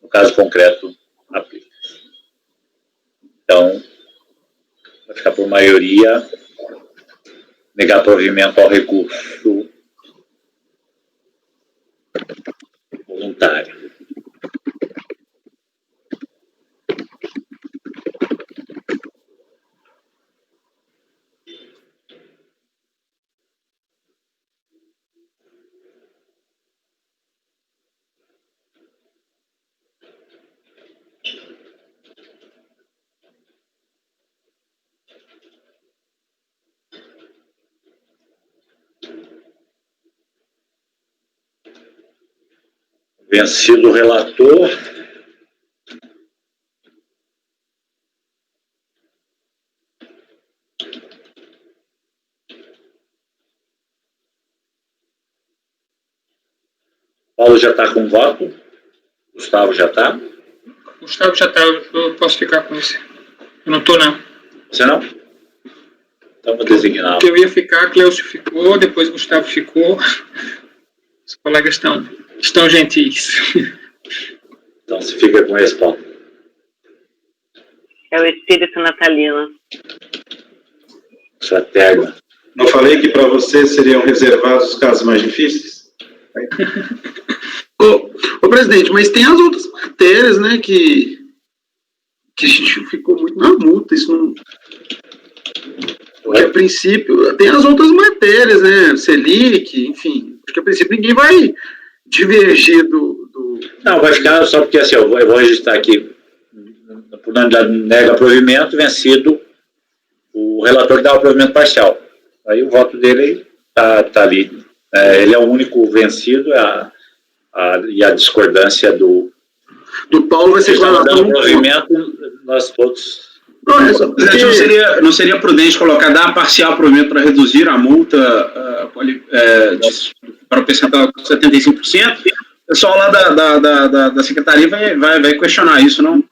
no caso concreto aplica. Então, vai ficar por maioria negar provimento ao recurso voluntário. Vencido o relator. Paulo já está com voto? Gustavo já está? Gustavo já está, eu posso ficar com esse. Eu não estou, não. Você não? Então vou designar. Eu ia ficar, Cleucio ficou, depois Gustavo ficou. Os colegas estão gentis. Então você fica com esse, Paulo. É o espírito natalino. Sua terra. Não falei que para você seriam reservados os casos mais difíceis? Ô, presidente, mas tem as outras matérias, né, que a gente ficou muito na multa, isso não... Porque, a princípio, tem as outras matérias, né, Selic, enfim, acho que a princípio ninguém vai divergir do... Não, vai ficar só porque, assim, eu vou registrar aqui, por unanimidade, nega provimento, vencido o relator que dá o provimento parcial. Aí o voto dele tá ali. Ele é o único vencido, e a discordância do Paulo vai ser claro. O provimento, nós todos... Não seria prudente colocar dar parcial provimento para reduzir a multa para o percentual de 75%? O pessoal lá da secretaria vai questionar isso, não?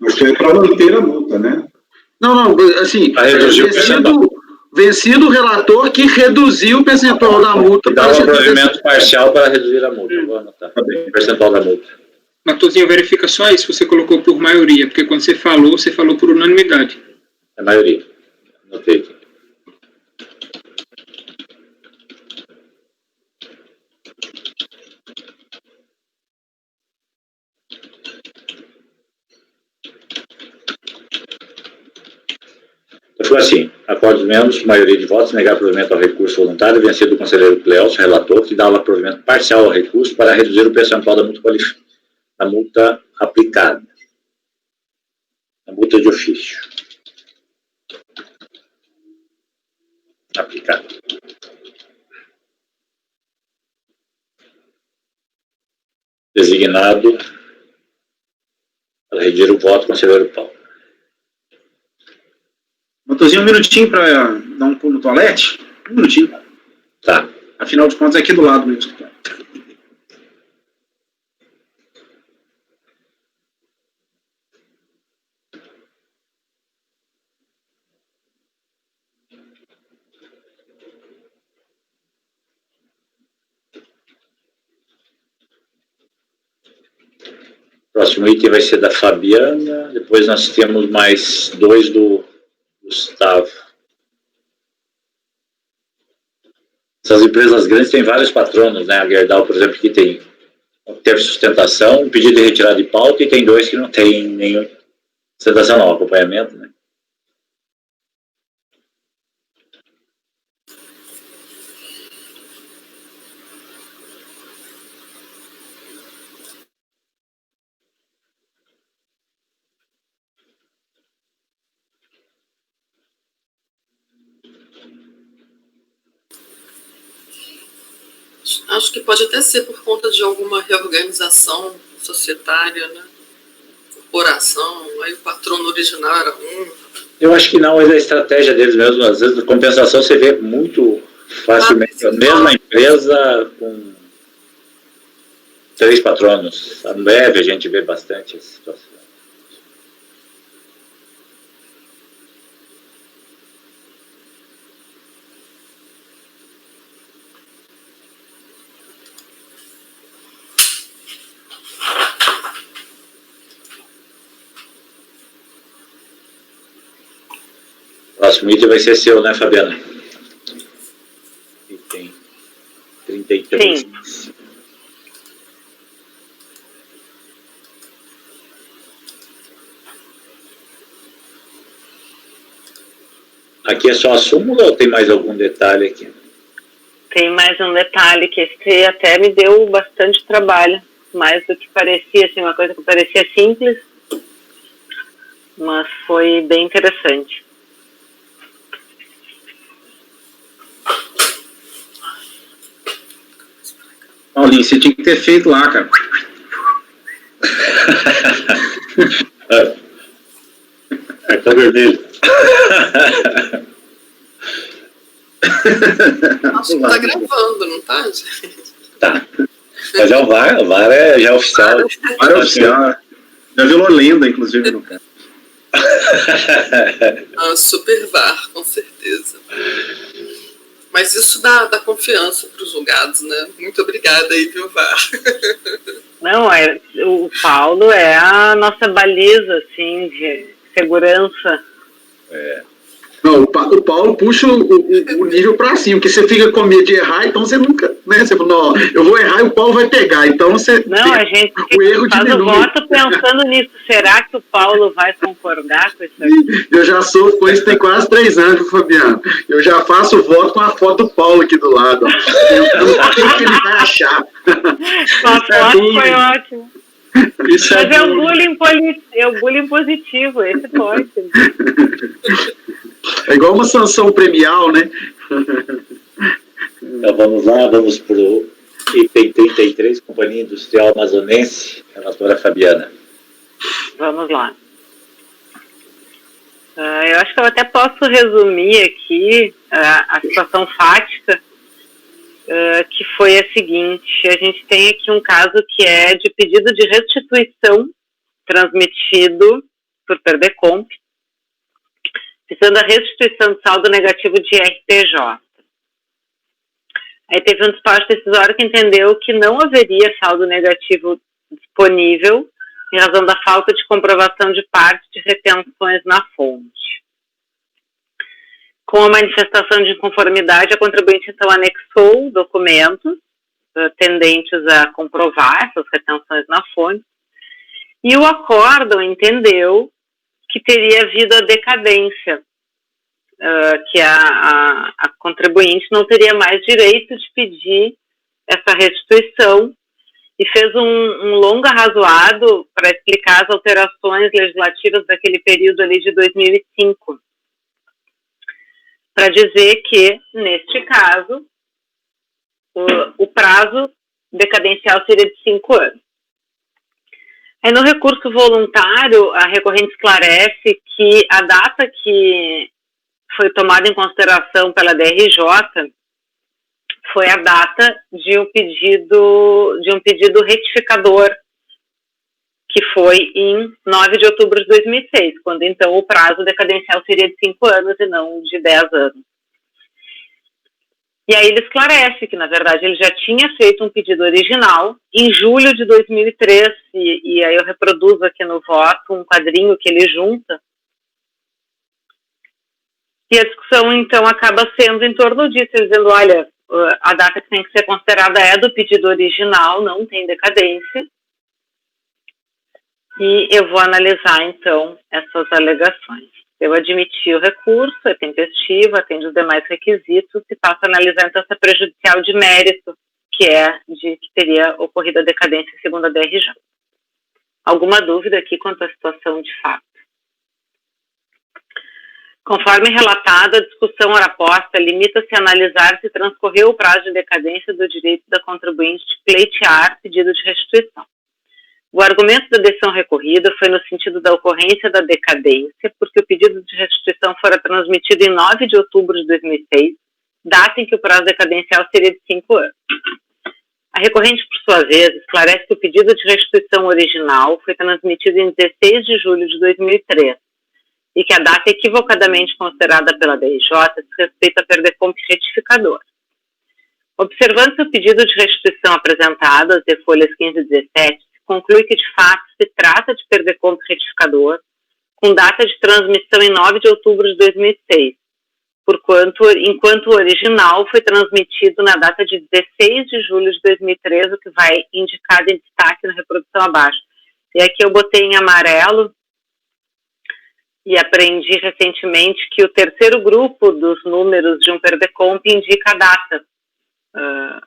Acho que é para manter a multa, né? Não, assim, vencido o relator que reduziu o percentual da multa. Dá um provimento parcial para reduzir a multa. Vou anotar. O percentual da multa. Matosinho, verifica só isso, você colocou por maioria, porque quando você falou por unanimidade. É maioria. Anotei aqui. Ficou assim, acordos membros, maioria de votos, negar provimento ao recurso voluntário, vencido o conselheiro Cleucio, relator, que dava provimento parcial ao recurso para reduzir o percentual da multa aplicada. A multa de ofício. Aplicada. Designado para redigir o voto, conselheiro Paulo. Matosinho, um minutinho para dar um pulo no toalete? Um minutinho. Tá. Afinal de contas, é aqui do lado mesmo. Próximo item vai ser da Fabiana, depois nós temos mais 2 do Gustavo. Essas empresas grandes têm vários patronos, né? A Gerdau, por exemplo, que teve sustentação, um pedido de retirada de pauta, e tem 2 que não tem nenhuma sustentação, não, acompanhamento, né? Acho que pode até ser por conta de alguma reorganização societária, né? Corporação, aí o patrono original era um. Eu acho que não, mas é a estratégia deles mesmo. Às vezes, a compensação você vê muito facilmente. A mesma empresa com 3 patronos. A Ambev a gente vê bastante essa situação. Próximo item vai ser seu, né, Fabiana? Item 33. Sim. Aqui é só a súmula ou tem mais algum detalhe aqui? Tem mais um detalhe, que esse até me deu bastante trabalho, mais do que parecia, assim, uma coisa que parecia simples, mas foi bem interessante. Paulinho, você tinha que ter feito lá, cara. Tá vermelho. Acho que tá gravando, não tá, gente? Tá. Mas é o VAR já é oficial. O VAR é oficial. Já virou lenda, inclusive, no cara. Super VAR, com certeza. Mas isso dá confiança para os julgados, né? Muito obrigada aí, viu, VAR? Não, o Paulo é a nossa baliza, assim, de segurança. Não, o Paulo puxa o nível pra cima, porque você fica com medo de errar, então você nunca, né? Você fala, não, eu vou errar e o Paulo vai pegar, então você... Não, a gente o erro faz diminui. o voto pensando nisso. Será que o Paulo vai concordar com isso aqui? Eu já sofro com isso tem quase 3 anos, Fabiano. Eu já faço o voto com a foto do Paulo aqui do lado. Ó. O que ele vai achar? A foto foi ótima. Mas é o bullying positivo, esse pode. É igual uma sanção premial, né? Então vamos lá, vamos para o item 33, Companhia Industrial Amazonense, relatora Fabiana. Vamos lá. Eu acho que eu até posso resumir aqui a situação fática, que foi a seguinte: a gente tem aqui um caso que é de pedido de restituição transmitido por Perdecomp, visando a restituição de saldo negativo de RPJ. Aí teve um despacho decisório que entendeu que não haveria saldo negativo disponível em razão da falta de comprovação de parte de retenções na fonte. Com a manifestação de inconformidade, a contribuinte então anexou documentos tendentes a comprovar essas retenções na fonte, e o acórdão entendeu que teria havido a decadência, que a contribuinte não teria mais direito de pedir essa restituição, e fez um longo arrazoado para explicar as alterações legislativas daquele período ali de 2005, para dizer que, neste caso, o prazo decadencial seria de 5 anos. Aí, no recurso voluntário, a recorrente esclarece que a data que foi tomada em consideração pela DRJ foi a data de um pedido retificador, que foi em 9 de outubro de 2006, quando então o prazo decadencial seria de 5 anos e não de 10 anos. E aí ele esclarece que, na verdade, ele já tinha feito um pedido original em julho de 2003, e aí eu reproduzo aqui no voto um quadrinho que ele junta. E a discussão, então, acaba sendo em torno disso, ele dizendo, olha, a data que tem que ser considerada é do pedido original, não tem decadência. E eu vou analisar, então, essas alegações. Eu admiti o recurso, é tempestivo, atende os demais requisitos e passo a analisar, então, essa prejudicial de mérito, que é de que teria ocorrido a decadência segundo a DRJ. Alguma dúvida aqui quanto à situação de fato? Conforme relatado, a discussão ora posta limita-se a analisar se transcorreu o prazo de decadência do direito da contribuinte de pleitear pedido de restituição. O argumento da decisão recorrida foi no sentido da ocorrência da decadência, porque o pedido de restituição fora transmitido em 9 de outubro de 2006, data em que o prazo decadencial seria de 5 anos. A recorrente, por sua vez, esclarece que o pedido de restituição original foi transmitido em 16 de julho de 2003 e que a data equivocadamente considerada pela DRJ diz respeito a PERDECOMP retificador. Observando-se o pedido de restituição apresentado, as folhas 15 e 17, conclui que, de fato, se trata de PERDECOMP retificador, com data de transmissão em 9 de outubro de 2006, enquanto o original foi transmitido na data de 16 de julho de 2013, o que vai indicado em destaque na reprodução abaixo. E aqui eu botei em amarelo e aprendi recentemente que o terceiro grupo dos números de um PERDECOMP indica a data.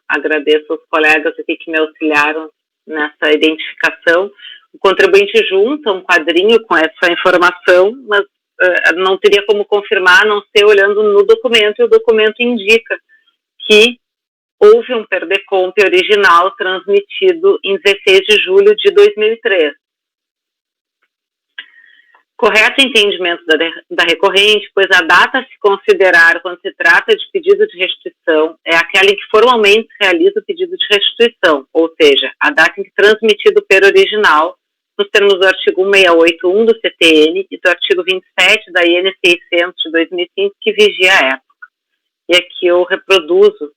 Agradeço aos colegas aqui que me auxiliaram nessa identificação. O contribuinte junta um quadrinho com essa informação, mas não teria como confirmar, a não ser olhando no documento, e o documento indica que houve um PERDECOMP original transmitido em 16 de julho de 2003. Correto entendimento da recorrente, pois a data a se considerar quando se trata de pedido de restituição é aquela em que formalmente se realiza o pedido de restituição, ou seja, a data em que transmitido pelo original, nos termos do artigo 168.1 do CTN e do artigo 27 da IN 600 de 2005, que vigia a época. E aqui eu reproduzo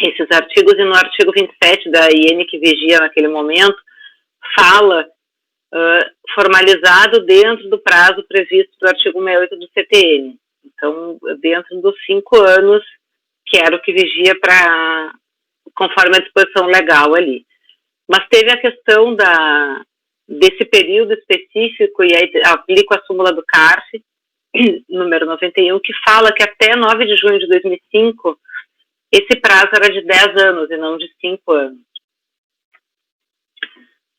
esses artigos, e no artigo 27 da IN que vigia naquele momento, fala formalizado dentro do prazo previsto do artigo 68 do CTN. Então, dentro dos 5 anos, que era o que vigia conforme a disposição legal ali. Mas teve a questão desse período específico, e aí aplico a súmula do CARF, número 91, que fala que até 9 de junho de 2005, esse prazo era de 10 anos e não de 5 anos.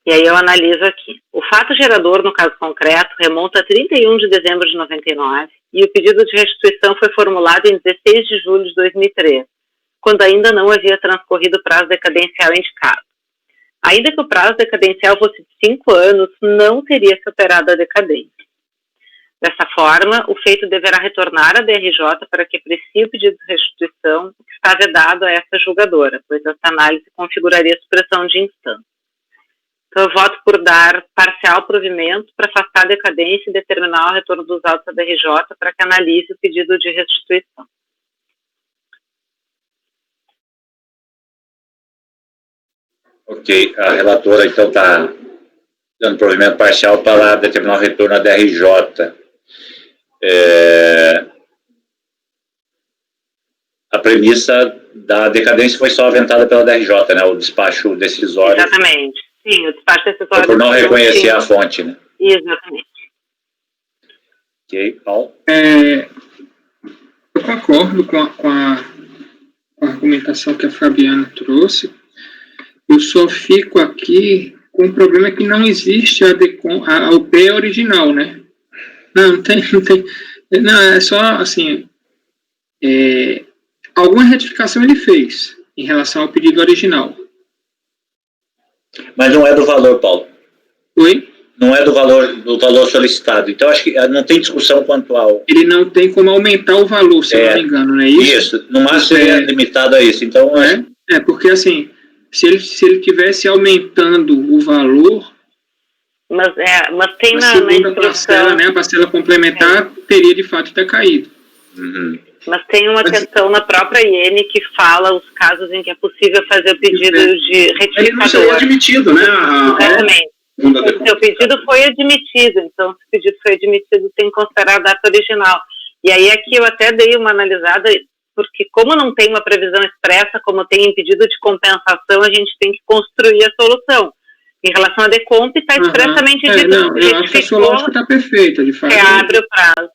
E aí eu analiso aqui. O fato gerador, no caso concreto, remonta a 31 de dezembro de 99 e o pedido de restituição foi formulado em 16 de julho de 2003, quando ainda não havia transcorrido o prazo decadencial indicado. Ainda que o prazo decadencial fosse de 5 anos, não teria se operado a decadência. Dessa forma, o feito deverá retornar à DRJ para que aprecie o pedido de restituição, o que está vedado a essa julgadora, pois essa análise configuraria a supressão de instância. Então, eu voto por dar parcial provimento para afastar a decadência e determinar o retorno dos autos à DRJ para que analise o pedido de restituição. Ok, a relatora, então, está dando provimento parcial para determinar o retorno à DRJ. A premissa da decadência foi só aventada pela DRJ, né? O despacho decisório. Exatamente. Sim, o despacho decisório. Por não reconhecer a fonte, né? Exatamente. Ok, Paulo? Eu concordo com a argumentação que a Fabiana trouxe. Eu só fico aqui com o problema que não existe o P original, né? Não tem. Não, é só assim. Alguma retificação ele fez em relação ao pedido original. Mas não é do valor, Paulo. Oi? Não é do valor solicitado. Então, acho que não tem discussão quanto ao... Ele não tem como aumentar o valor, se eu não me engano, não é isso? Isso, no máximo é limitado a isso. Então, porque assim, se ele estivesse aumentando o valor... Mas tem na segunda parcela, né, a parcela complementar teria de fato decaído. Uhum. Mas tem uma questão na própria IN que fala os casos em que é possível fazer o pedido de retificador. Ele não seria admitido, né? Exatamente. O seu pedido foi admitido, então se o pedido foi admitido tem que considerar a data original. E aí aqui eu até dei uma analisada, porque como não tem uma previsão expressa, como tem em pedido de compensação, a gente tem que construir a solução. Em relação à DECOMP, está expressamente dito não, eu acho que a sua lógica está perfeita, de fato. Reabre o prazo.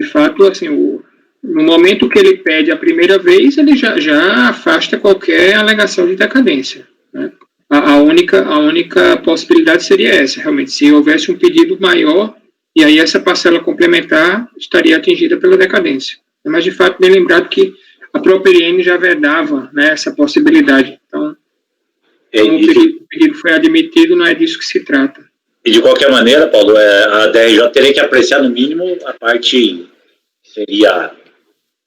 De fato, assim, no momento que ele pede a primeira vez, ele já afasta qualquer alegação de decadência, né? A única possibilidade seria essa, realmente, se houvesse um pedido maior, e aí essa parcela complementar estaria atingida pela decadência. Mas, de fato, bem lembrado que a própria IN já vedava, né, essa possibilidade. Então, como o pedido foi admitido, não é disso que se trata. E, de qualquer maneira, Paulo, a DRJ teria que apreciar, no mínimo, a parte que seria...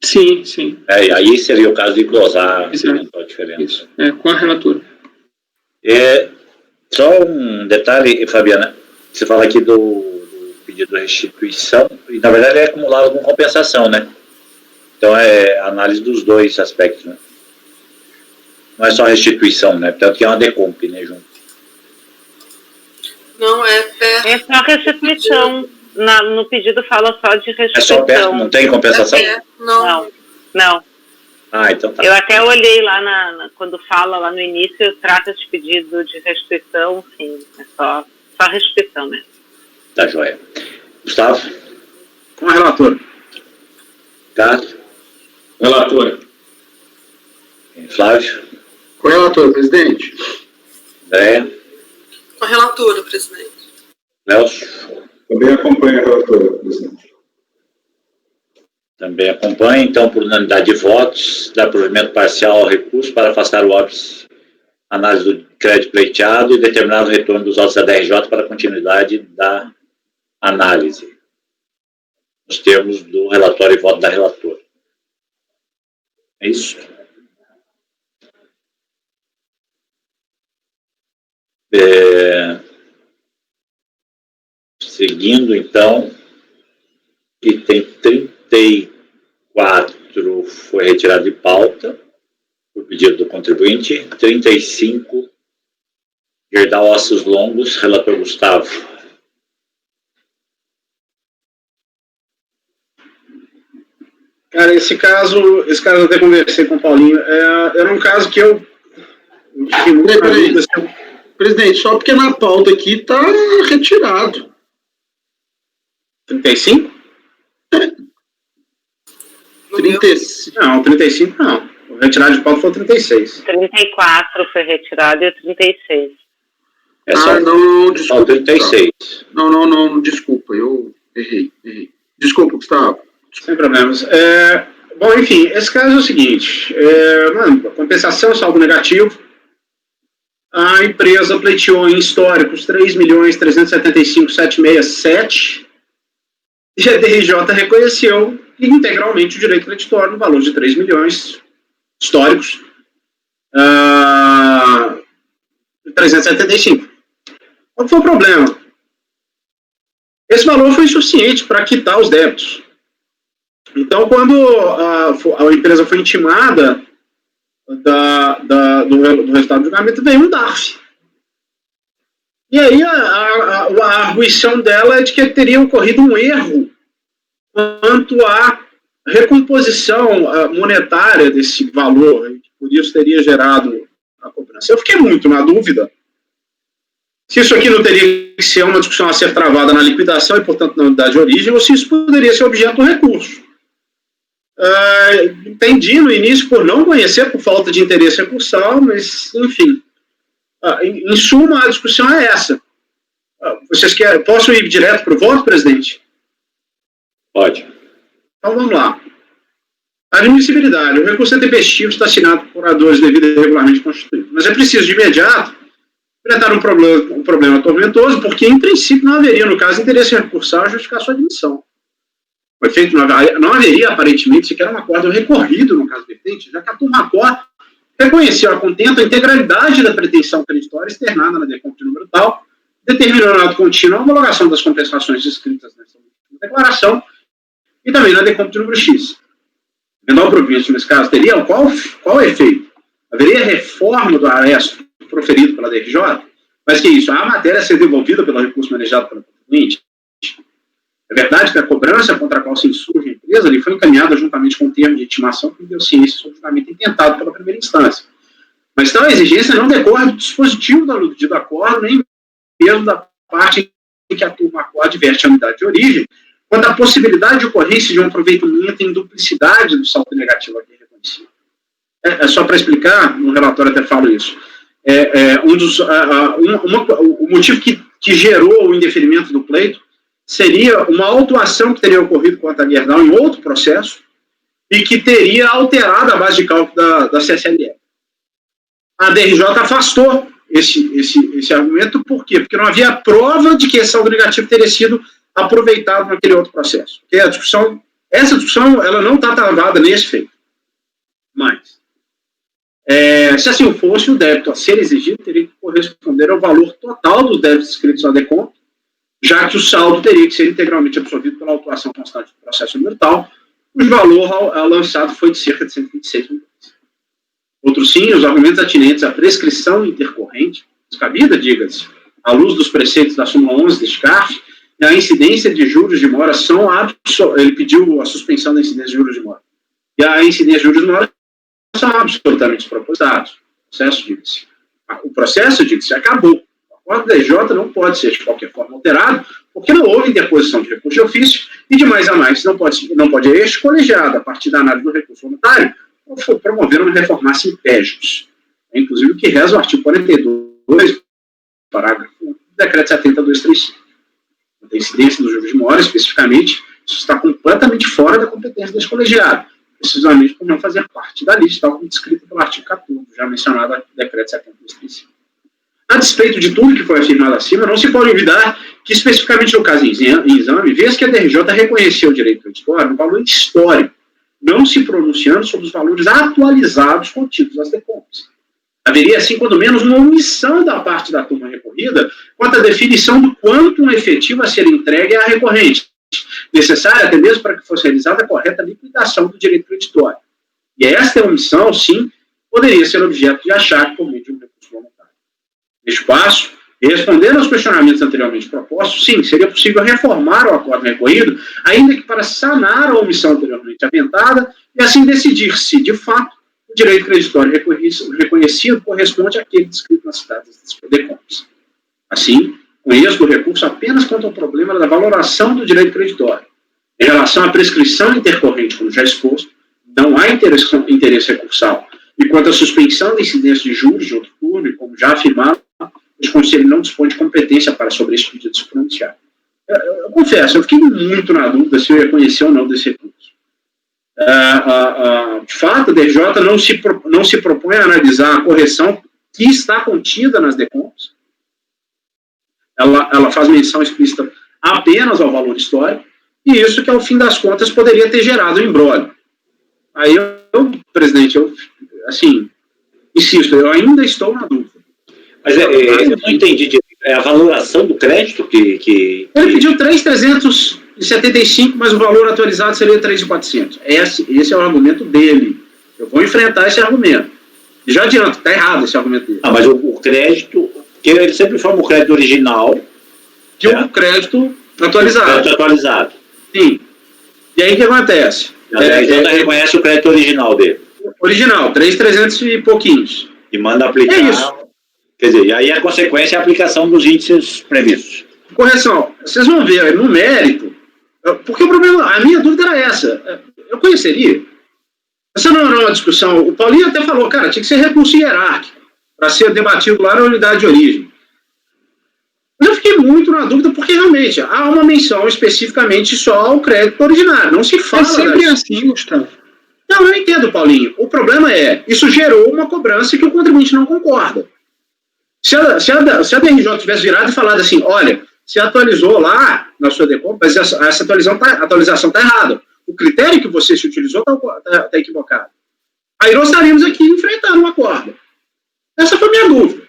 Sim, sim. Aí seria o caso de glosar a diferença. Isso, com a relatora. Só um detalhe, Fabiana, você fala aqui do pedido de restituição, e na verdade é acumulado com compensação, né? Então é análise dos dois aspectos, né? Não é só restituição, né? Tanto que é uma DECOMP, né, junto. Não, é só restituição. No pedido fala só de restituição. É só perto, não tem compensação? Não. Ah, então tá. Eu até olhei lá quando fala lá no início, trata de pedido de restituição, sim, é só restituição mesmo. Tá joia. Gustavo? Com a relatora. Carlos? Relatora. Flávio? Com a relatora, presidente. André? Com a relatora, presidente. Nelson? Também acompanha a relatora, presidente. Também acompanha, então, por unanimidade de votos, dá provimento parcial ao recurso para afastar o óbice, análise do crédito pleiteado e determinar o retorno dos autos da DRJ para a continuidade da análise, nos termos do relatório e voto da relatora. É isso? Seguindo, então, item 34 foi retirado de pauta, por pedido do contribuinte. 35, Gerdau Ossos Longos, relator Gustavo. Cara, esse caso eu até conversei com o Paulinho, era um caso que eu fiquei muito na dúvida. Presidente, só porque na pauta aqui está retirado. 35? 35. Não, 35 não. O retirado de pauta foi o 36. 34 foi retirado e o 36. Não, desculpa. Só 36. Não, desculpa, eu errei. Desculpa, Gustavo. Sem problemas. Bom, enfim, esse caso é o seguinte, compensação, saldo negativo, a empresa pleiteou em históricos 3.375.767 e a DRJ reconheceu integralmente o direito creditório no valor de 3 milhões históricos, 375. Qual foi o problema? Esse valor foi insuficiente para quitar os débitos. Então, quando a empresa foi intimada do resultado do julgamento, veio um DARF. E aí a arguição dela é de que teria ocorrido um erro quanto à recomposição monetária desse valor, que por isso teria gerado a cobrança. Eu fiquei muito na dúvida se isso aqui não teria que ser uma discussão a ser travada na liquidação e, portanto, na unidade de origem, ou se isso poderia ser objeto do recurso. Entendi no início por não conhecer, por falta de interesse recursal, mas, enfim. Em suma, a discussão é essa. Vocês querem? Posso ir direto para o voto, presidente? Pode. Então, vamos lá. Admissibilidade. O recurso é tempestivo, está assinado por oradores devido e regularmente constituído. Mas é preciso, de imediato, enfrentar um problema tormentoso, porque, em princípio, não haveria, no caso, interesse recursal a justificar sua admissão. Foi feito, não haveria, aparentemente, sequer um acordo recorrido no caso vertente, já que a Turmacor reconheceu a contento a integralidade da pretensão creditória externada na DECOMP de número tal, determinou no ato contínuo a homologação das compensações descritas nessa declaração e também na DECOMP de número X. menor provimento nesse caso, teria qual efeito? Haveria reforma do aresto proferido pela DRJ? Mas que isso? A matéria ser devolvida pelo recurso manejado pelo contribuinte? É verdade que a cobrança contra a qual se insurge a empresa foi encaminhada juntamente com o termo de intimação que deu ciência sobre o julgamento intentado pela primeira instância. Mas tal exigência não decorre do dispositivo do aludido acordo, nem mesmo da parte em que a turma acordo adverte a unidade de origem, quanto à possibilidade de ocorrência de um aproveitamento em duplicidade do saldo negativo aqui reconhecido. Só para explicar, no relatório até falo isso, o motivo que gerou o indeferimento do pleito seria uma autuação que teria ocorrido contra a Gerdau em outro processo e que teria alterado a base de cálculo da CSLL. A DRJ afastou esse argumento, por quê? Porque não havia prova de que esse saldo negativo teria sido aproveitado naquele outro processo. Porque essa discussão ela não está travada nesse feito. Mas, se assim fosse, o débito a ser exigido teria que corresponder ao valor total dos débitos inscritos na DECOMP, já que o saldo teria que ser integralmente absorvido pela autuação constante do processo ambiental, cujo valor lançado foi de cerca de 126 milhões. Outro sim, os argumentos atinentes à prescrição intercorrente, descabida, diga-se, à luz dos preceitos da súmula 11 deste CARF, e a incidência de juros de mora ele pediu a suspensão da incidência de juros de mora. E a incidência de juros de mora são absolutamente despropositados. O processo, diga-se, acabou. O acordo da DRJ não pode ser de qualquer forma alterado, porque não houve interposição de recurso de ofício, e de mais a mais, não pode este colegiado, a partir da análise do recurso voluntário, promover uma reformação em pejos. É inclusive o que reza o artigo 42, parágrafo do decreto 70.235. A incidência dos juros de mora, especificamente, isso está completamente fora da competência desse colegiado, precisamente por não fazer parte da lista, tal como descrito pelo artigo 14, já mencionado no decreto 70.235. A despeito de tudo que foi afirmado acima, não se pode olvidar que, especificamente no caso em exame, vez que a DRJ reconheceu o direito creditório, no valor histórico, não se pronunciando sobre os valores atualizados contidos nas DECOMPs. Haveria, assim, quando menos, uma omissão da parte da turma recorrida quanto à definição do quanto efetivo a ser entregue à recorrente, necessária até mesmo para que fosse realizada a correta liquidação do direito creditório. E esta omissão, sim, poderia ser objeto de achaque por meio de um recurso voluntário. Neste passo, respondendo aos questionamentos anteriormente propostos, sim, seria possível reformar o acordo recorrido, ainda que para sanar a omissão anteriormente aventada, e assim decidir se, de fato, o direito creditório reconhecido corresponde àquele descrito nas citadas DECOMPs. Assim, conheço o recurso apenas quanto ao problema da valoração do direito creditório. Em relação à prescrição intercorrente, como já exposto, não há interesse recursal. E quanto à suspensão da incidência de juros de outro turno, como já afirmado, o Conselho não dispõe de competência para sobre esse pedido de se pronunciar. Eu confesso, eu fiquei muito na dúvida se eu ia conhecer ou não desse recurso. De fato, a DRJ não se propõe a analisar a correção que está contida nas DECOMPs. Ela faz menção explícita apenas ao valor histórico, e isso que, ao fim das contas, poderia ter gerado um imbróglio. Aí, presidente, insisto, eu ainda estou na dúvida. Mas eu não entendi, é a valoração do crédito que... Ele pediu 3.375, mas o valor atualizado seria 3.400. Esse é o argumento dele. Eu vou enfrentar esse argumento. E já adianto, está errado esse argumento dele. Mas o crédito, que ele sempre forma o crédito original... De um crédito atualizado. Crédito atualizado. Sim. E aí o que acontece? Então reconhece o crédito original dele. Original, 3.300 e pouquinhos. E manda aplicar... É isso. Quer dizer, e aí a consequência é a aplicação dos índices previstos. Correção. Vocês vão ver no mérito, porque o problema, a minha dúvida era essa. Eu conheceria. Essa não era uma discussão. O Paulinho até falou, cara, tinha que ser recurso hierárquico para ser debatido lá na unidade de origem. Mas eu fiquei muito na dúvida porque realmente há uma menção especificamente só ao crédito originário. Não se fala. É sempre assim, Gustavo. Não, eu entendo, Paulinho. O problema isso gerou uma cobrança que o contribuinte não concorda. Se a DRJ tivesse virado e falado assim, olha, você atualizou lá na sua DECOMP, mas essa atualização está errada. O critério que você se utilizou está equivocado. Aí nós estaríamos aqui enfrentando uma corda. Essa foi a minha dúvida.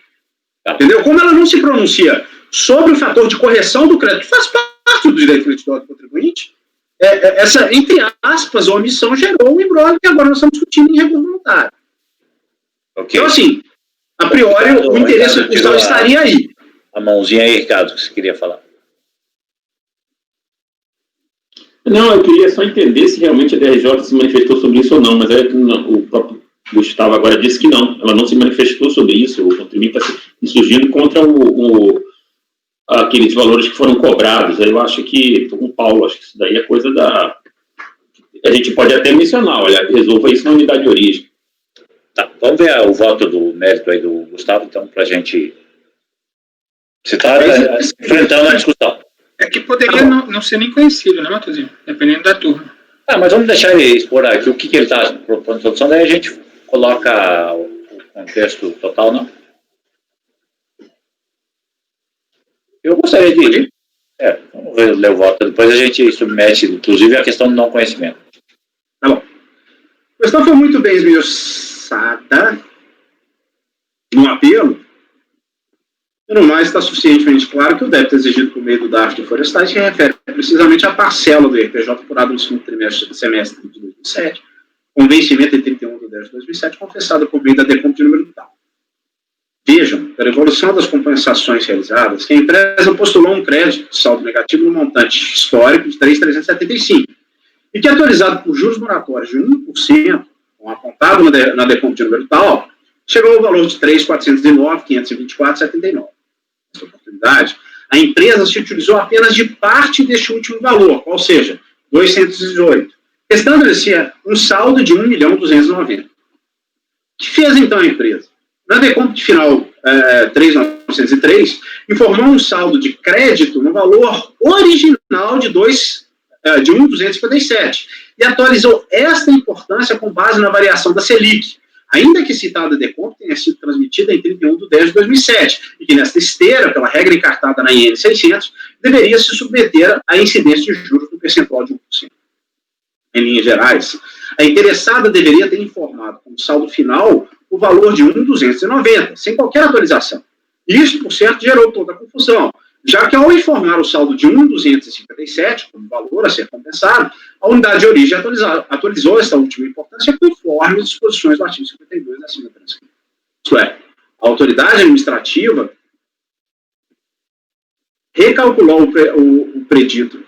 Entendeu? Como ela não se pronuncia sobre o fator de correção do crédito, que faz parte do direito creditório do contribuinte, essa, entre aspas, omissão gerou um imbróglio que agora nós estamos discutindo em recurso voluntário. Okay. Então, assim, a priori, o interesse do Estado estaria aí. A mãozinha aí, Ricardo, que você queria falar. Não, eu queria só entender se realmente a DRJ se manifestou sobre isso ou não, mas o próprio Gustavo agora disse que não, ela não se manifestou sobre isso, o contribuinte está surgindo contra aqueles valores que foram cobrados. Aí eu acho que, estou com o Paulo, acho que isso daí é coisa da... A gente pode até mencionar, olha, resolva isso na unidade de origem. Tá, vamos ver o voto do mérito aí do Gustavo, então, para a gente... Você está enfrentando a discussão. É que poderia não ser nem conhecido, né, Matosinho? Dependendo da turma. Mas vamos deixar ele explorar aqui o que ele está propondo de solução, daí a gente coloca o contexto total, não? Eu gostaria de... vamos ler o voto, depois a gente submete, inclusive, a questão do não conhecimento. Tá bom. A questão foi muito bem esmiuçada no apelo. No mais, está suficientemente claro que o débito exigido por meio do DARF de Florestais se refere precisamente à parcela do RPJ apurado no segundo semestre de 2007, com vencimento em 31 de 10 de 2007, confessada por meio da DECOMP de número tal. Vejam, pela evolução das compensações realizadas, que a empresa postulou um crédito de saldo negativo no montante histórico de 3.375, e que, atualizado por juros moratórios de 1%, com apontado na DECOMP de número tal, chegou ao valor de 3.409.524,79. Nessa oportunidade, a empresa se utilizou apenas de parte deste último valor, ou seja, 218, restando-lhe um saldo de 1.290.000. O que fez então a empresa? Na DECOMP final 3.903, informou um saldo de crédito no valor original de 1.257 e atualizou esta importância com base na variação da Selic, ainda que citada DECOMP tenha sido transmitida em 31 de 10 de 2007, e que nesta esteira, pela regra encartada na IN 600, deveria se submeter à incidência de juros no percentual de 1%. Em linhas gerais, a interessada deveria ter informado como saldo final o valor de 1.290, sem qualquer atualização. Isso, por certo, gerou toda a confusão, já que ao informar o saldo de 1.257 como valor a ser compensado, a unidade de origem atualizou esta última importância conforme as disposições do artigo 52 da cima transcrita. Isto é, a autoridade administrativa recalculou o predito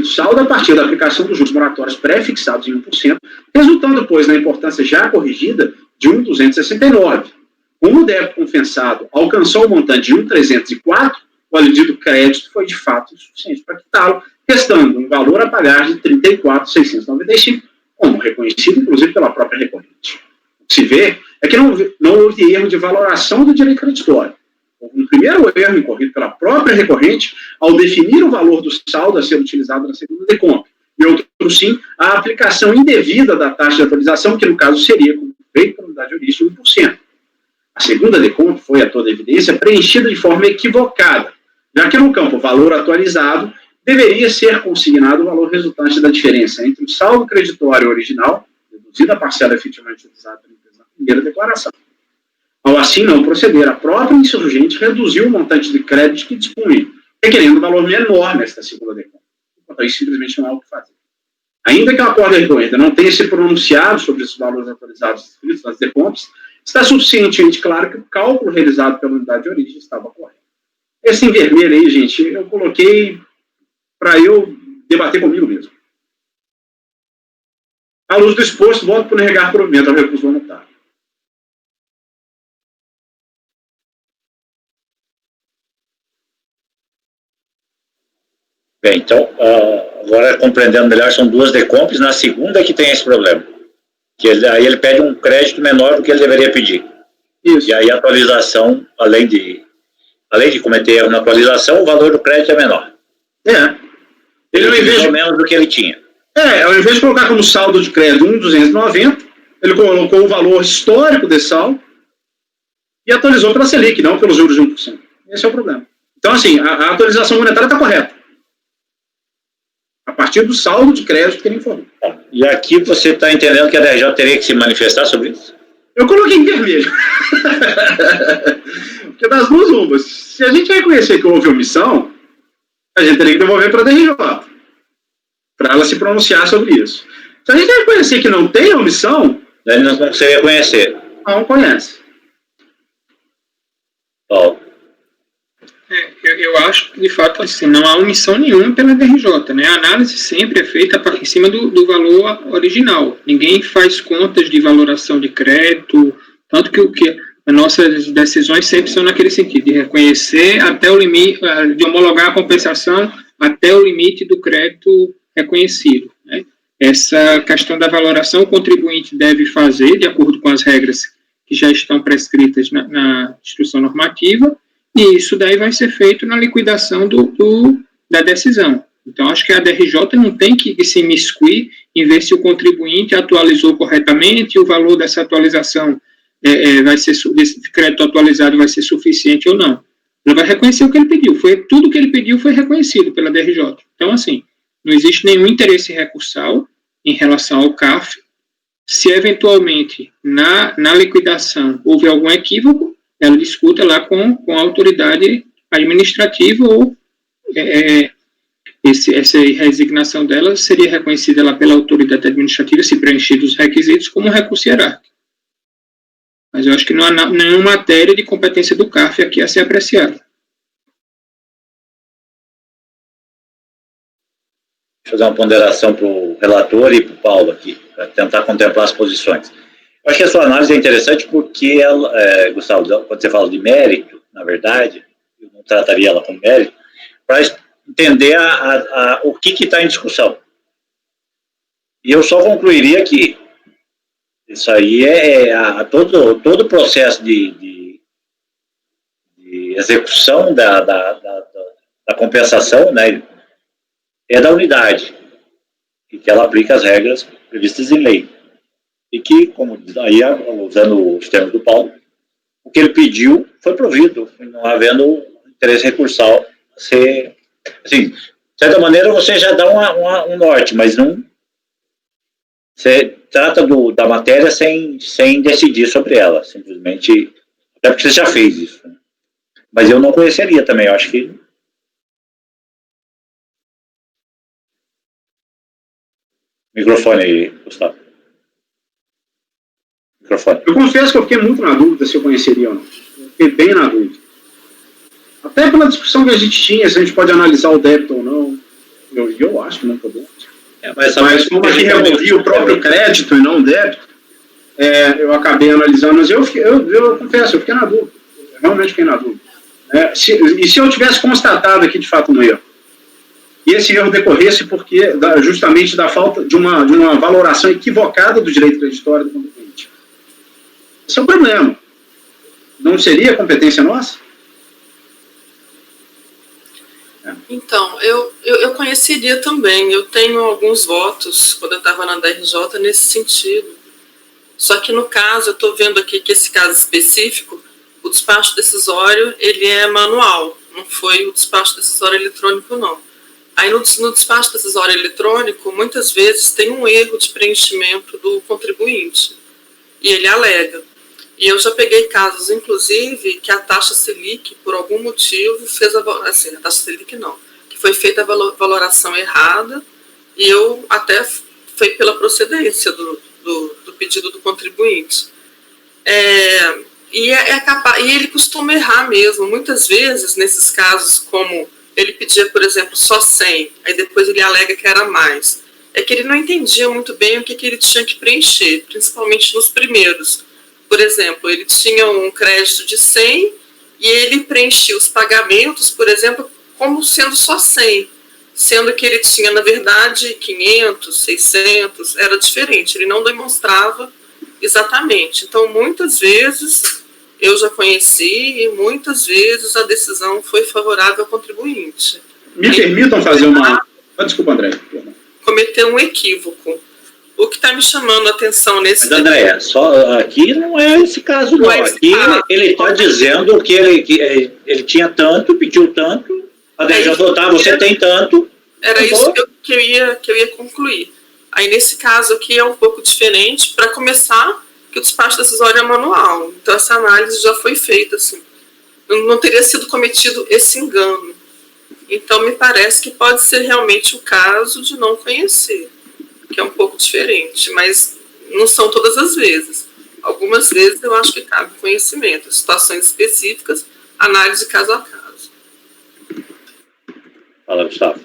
saldo a partir da aplicação dos juros moratórios pré-fixados em 1%, resultando, pois, na importância já corrigida de 1.269. Como o débito compensado alcançou o montante de 1.304, o alíquota crédito foi de fato insuficiente para quitá-lo, restando um valor a pagar de 34.695, como reconhecido, inclusive, pela própria recorrente. O que se vê é que não houve erro de valoração do direito creditório. Houve um primeiro erro incorrido pela própria recorrente ao definir o valor do saldo a ser utilizado na segunda DECOMP, e outro, sim, a aplicação indevida da taxa de atualização, que no caso seria, como feito pela unidade de origem, 1%. A segunda DECOMP foi, a toda evidência, preenchida de forma equivocada, já que no campo valor atualizado deveria ser consignado o valor resultante da diferença entre o saldo creditório original, reduzida a parcela efetivamente utilizada pela empresa na primeira declaração. Ao assim não proceder, a própria insurgente reduziu o montante de crédito que dispunha, requerendo um valor menor nesta segunda DECOMP. Enquanto aí simplesmente não há o que fazer. Ainda que o acordo ainda não tenha se pronunciado sobre esses valores atualizados escritos nas DECOMPs, está suficientemente claro que o cálculo realizado pela unidade de origem estava correto. Esse em vermelho aí, gente, eu coloquei para eu debater comigo mesmo. À luz do exposto, voto por negar provimento ao recurso voluntário. Bem, então, agora compreendendo melhor, são duas DECOMPs, na segunda que tem esse problema. Aí ele pede um crédito menor do que ele deveria pedir. Isso. E aí a atualização, além de cometer erro na atualização, o valor do crédito é menor. Ele utilizou menos do que ele tinha. Ao invés de colocar como saldo de crédito 1.290, ele colocou o valor histórico desse saldo e atualizou pela Selic, não pelos juros de 1%. Esse é o problema. Então, assim, a atualização monetária está correta. A partir do saldo de crédito que ele informou. E aqui você está entendendo que a DRJ teria que se manifestar sobre isso? Eu coloquei em vermelho. Porque das duas umas. Se a gente reconhecer que houve omissão, a gente teria que devolver para a DRJ, para ela se pronunciar sobre isso. Se a gente reconhecer que não tem omissão... Daí nós não conseguiria conhecer. Não conhece. Paulo. Eu acho que, de fato, assim, não há omissão nenhuma pela DRJ, né? A análise sempre é feita em cima do valor original. Ninguém faz contas de valoração de crédito, tanto que as nossas decisões sempre são naquele sentido, de reconhecer até o limite, de homologar a compensação até o limite do crédito reconhecido, né? Essa questão da valoração o contribuinte deve fazer, de acordo com as regras que já estão prescritas na instrução normativa, e isso daí vai ser feito na liquidação da decisão. Então, acho que a DRJ não tem que se imiscuir em ver se o contribuinte atualizou corretamente, o valor dessa atualização desse crédito atualizado vai ser suficiente ou não. Ela vai reconhecer o que ele pediu. Tudo que ele pediu foi reconhecido pela DRJ. Então, assim, não existe nenhum interesse recursal em relação ao CAF. Se, eventualmente, na liquidação houve algum equívoco, ela discuta lá com a autoridade administrativa ou essa resignação dela seria reconhecida lá pela autoridade administrativa, se preenchidos os requisitos, como um recurso hierárquico. Mas eu acho que não há nenhuma matéria de competência do CAF aqui a ser apreciada. Deixa eu fazer uma ponderação para o relator e para o Paulo aqui, para tentar contemplar as posições. Eu acho que a sua análise é interessante porque, Gustavo, quando você fala de mérito, na verdade, eu não trataria ela como mérito, para entender o que está em discussão. E eu só concluiria que isso aí todo o processo de execução da compensação, né, é da unidade, e que ela aplica as regras previstas em lei. E que, como aí, usando os termos do Paulo, o que ele pediu foi provido, não havendo interesse recursal ser, assim, de certa maneira você já dá um norte, mas não, você trata da matéria sem decidir sobre ela, simplesmente, até porque você já fez isso, né? Mas eu não conheceria também, eu acho que... Microfone aí, Gustavo. Eu confesso que eu fiquei muito na dúvida se eu conheceria ou não. Eu fiquei bem na dúvida. Até pela discussão que a gente tinha, se a gente pode analisar o débito ou não. Eu acho que não podemos. Mas como aqui removia o próprio crédito e não o débito, eu acabei analisando, mas eu confesso, eu fiquei na dúvida. Eu realmente fiquei na dúvida. E se eu tivesse constatado aqui, de fato, um erro? E esse erro decorresse justamente da falta de uma valoração equivocada do direito creditório do contribuinte. Esse é o problema. Não seria competência nossa? Então, eu conheceria também. Eu tenho alguns votos, quando eu estava na DRJ, nesse sentido. Só que, no caso, eu estou vendo aqui que esse caso específico, o despacho decisório, ele é manual. Não foi o despacho decisório eletrônico, não. Aí, no despacho decisório eletrônico, muitas vezes tem um erro de preenchimento do contribuinte. E ele alega. E eu já peguei casos, inclusive, que a taxa Selic, por algum motivo, fez a taxa Selic não, que foi feita a valoração errada, e eu até foi pela procedência do pedido do contribuinte. E ele costuma errar mesmo. Muitas vezes, nesses casos, como ele pedia, por exemplo, só 100, aí depois ele alega que era mais. É que ele não entendia muito bem o que ele tinha que preencher, principalmente nos primeiros. Por exemplo, ele tinha um crédito de 100 e ele preenchia os pagamentos, por exemplo, como sendo só 100, sendo que ele tinha, na verdade, 500, 600, era diferente, ele não demonstrava exatamente. Então, muitas vezes, eu já conheci e muitas vezes a decisão foi favorável ao contribuinte. Me permitam fazer uma... Desculpa, André. Cometer um equívoco. O que está me chamando a atenção nesse... Mas, André, só aqui não é esse caso, não. Aqui ele está dizendo que ele tinha tanto, pediu tanto, a DRJ votar, você tem tanto. Era isso que eu ia concluir. Aí, nesse caso aqui, é um pouco diferente. Para começar, que o despacho decisório é manual. Então, essa análise já foi feita, assim. Não teria sido cometido esse engano. Então, me parece que pode ser realmente o caso de não conhecer, que é um pouco diferente, mas não são todas as vezes. Algumas vezes eu acho que cabe conhecimento, situações específicas, análise caso a caso. Fala, Gustavo.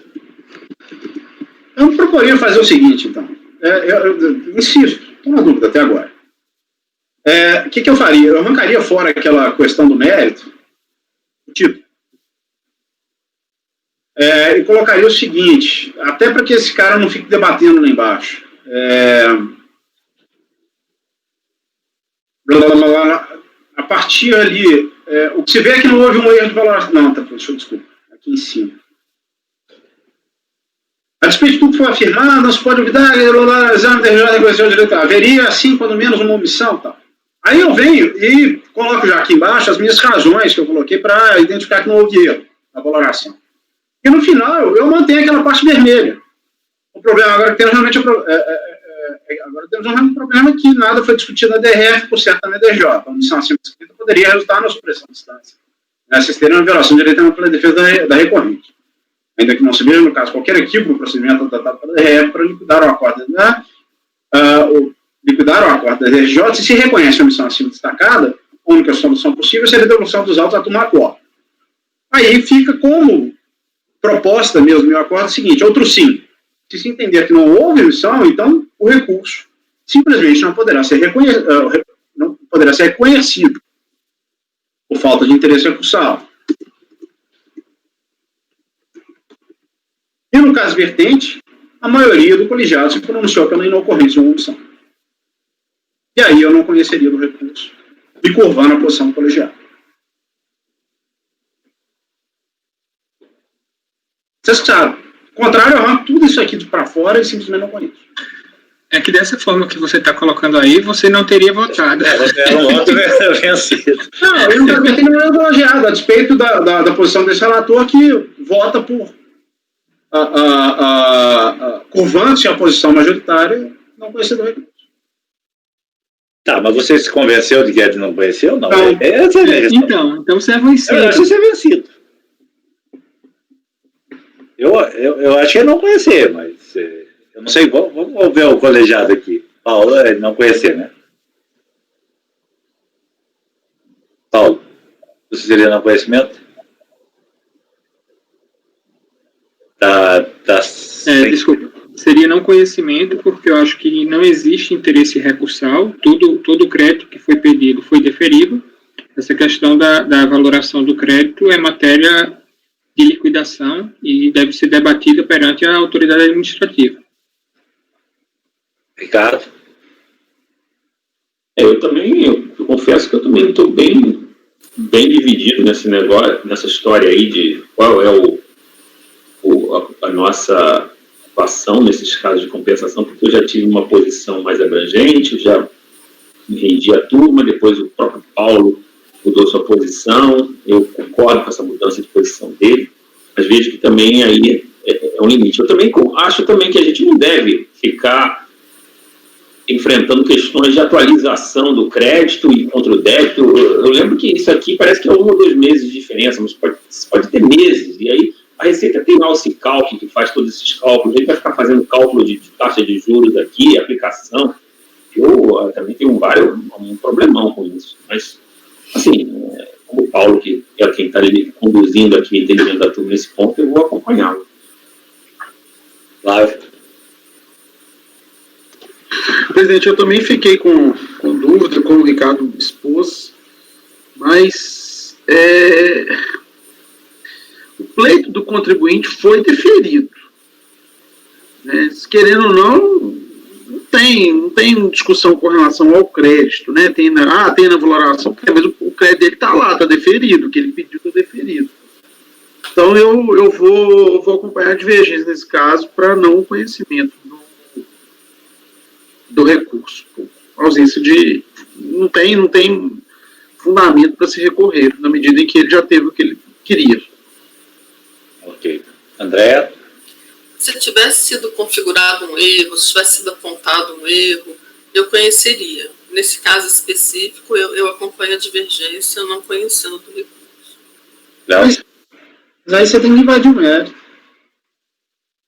Eu procurei fazer o seguinte, então. Eu insisto, estou na dúvida até agora. O que eu faria? Eu arrancaria fora aquela questão do mérito, tipo, e colocaria o seguinte, até para que esse cara não fique debatendo lá embaixo. A partir ali, o que se vê é que não houve um erro de valoração. Não, tá, deixa eu desculpa, aqui em cima. A despeito de tudo que foi afirmado, não se pode duvidar, exame da região reconheceu o direito. Haveria, assim, quando menos, uma omissão. Tal. Aí eu venho e coloco já aqui embaixo as minhas razões que eu coloquei para identificar que não houve erro na valoração. E no final, eu mantenho aquela parte vermelha. O problema agora é que temos realmente um problema que nada foi discutido na DRF, por certo, na DRJ. A omissão acima de 50 poderia resultar na supressão de instância. Essa seria uma violação de direito pela defesa da recorrente. Ainda que não se veja, no caso, qualquer equívoco no procedimento adotado pela DRF para liquidar o acordo da DRJ, se reconhece a omissão acima destacada, a única solução possível seria a devolução dos autos a tomar acordo. Aí fica como proposta mesmo, meu acordo, o seguinte, outro sim. Se se entender que não houve omissão, então o recurso simplesmente não poderá ser reconhecido por falta de interesse recursal. E no caso vertente, a maioria do colegiado se pronunciou pela inocorrência de uma omissão. E aí eu não conheceria do recurso, me curvando a posição do colegiado. Vocês sabem, ao contrário, eu arranco tudo isso aqui para fora e simplesmente não conheço. É que dessa forma que você está colocando aí, você não teria votado. Você era um voto vencido. Não, eu não tenho nenhum colegiado, a despeito da posição desse relator que vota por curvando-se a posição majoritária, não conhecer do recurso. Tá, mas você se convenceu de que ele não conheceu? Não. Então você é vencido. Eu acho que você é vencido. Eu acho que ele não conhecer, mas eu não sei, vamos ver o colegiado aqui. Paulo, ele não conhecer, né? Paulo, você seria não conhecimento? Desculpa, seria não conhecimento, porque eu acho que não existe interesse recursal, todo o crédito que foi pedido foi deferido. Essa questão da valoração do crédito é matéria de liquidação e deve ser debatida perante a autoridade administrativa. Ricardo? Eu confesso que eu também estou bem dividido nesse negócio, nessa história aí de qual é a nossa atuação nesses casos de compensação, porque eu já tive uma posição mais abrangente, eu já me rendi à turma, depois o próprio Paulo mudou sua posição, eu concordo com essa mudança de posição dele, mas vejo que também aí é um limite. Eu também acho também que a gente não deve ficar enfrentando questões de atualização do crédito e contra o débito. Eu lembro que isso aqui parece que é 1 ou 2 meses de diferença, mas pode ter meses, e aí a Receita tem lá o Cicalc, que faz todos esses cálculos, ele vai ficar fazendo cálculo de taxa de juros aqui, aplicação. Eu também tenho um problemão com isso. Mas, assim, como o Paulo, que é quem está conduzindo aqui, entendendo da turma nesse ponto, eu vou acompanhá-lo. Flávio. Presidente, eu também fiquei com dúvida, como o Ricardo expôs, mas o pleito do contribuinte foi deferido. Né? Querendo ou não tem discussão com relação ao crédito. Né? Tem na valoração, mas o crédito dele está lá, está deferido, o que ele pediu está deferido. Então eu vou acompanhar a divergência nesse caso para não conhecimento do recurso. Ausência de... Não tem fundamento para se recorrer, na medida em que ele já teve o que ele queria. Ok. Andréa? Se tivesse sido configurado um erro, se tivesse sido apontado um erro, eu conheceria. Nesse caso específico, eu acompanho a divergência, não conhecendo do recurso. Mas aí você tem que invadir o mérito.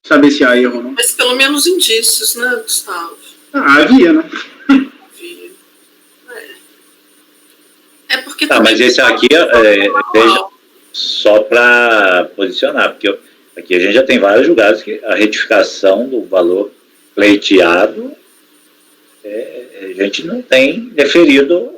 Saber se há erro ou não. Mas pelo menos indícios, né, Gustavo? Havia, né? Havia. É porque... mas esse aqui veja, só para posicionar, porque aqui a gente já tem vários julgados que a retificação do valor pleiteado a gente não tem deferido.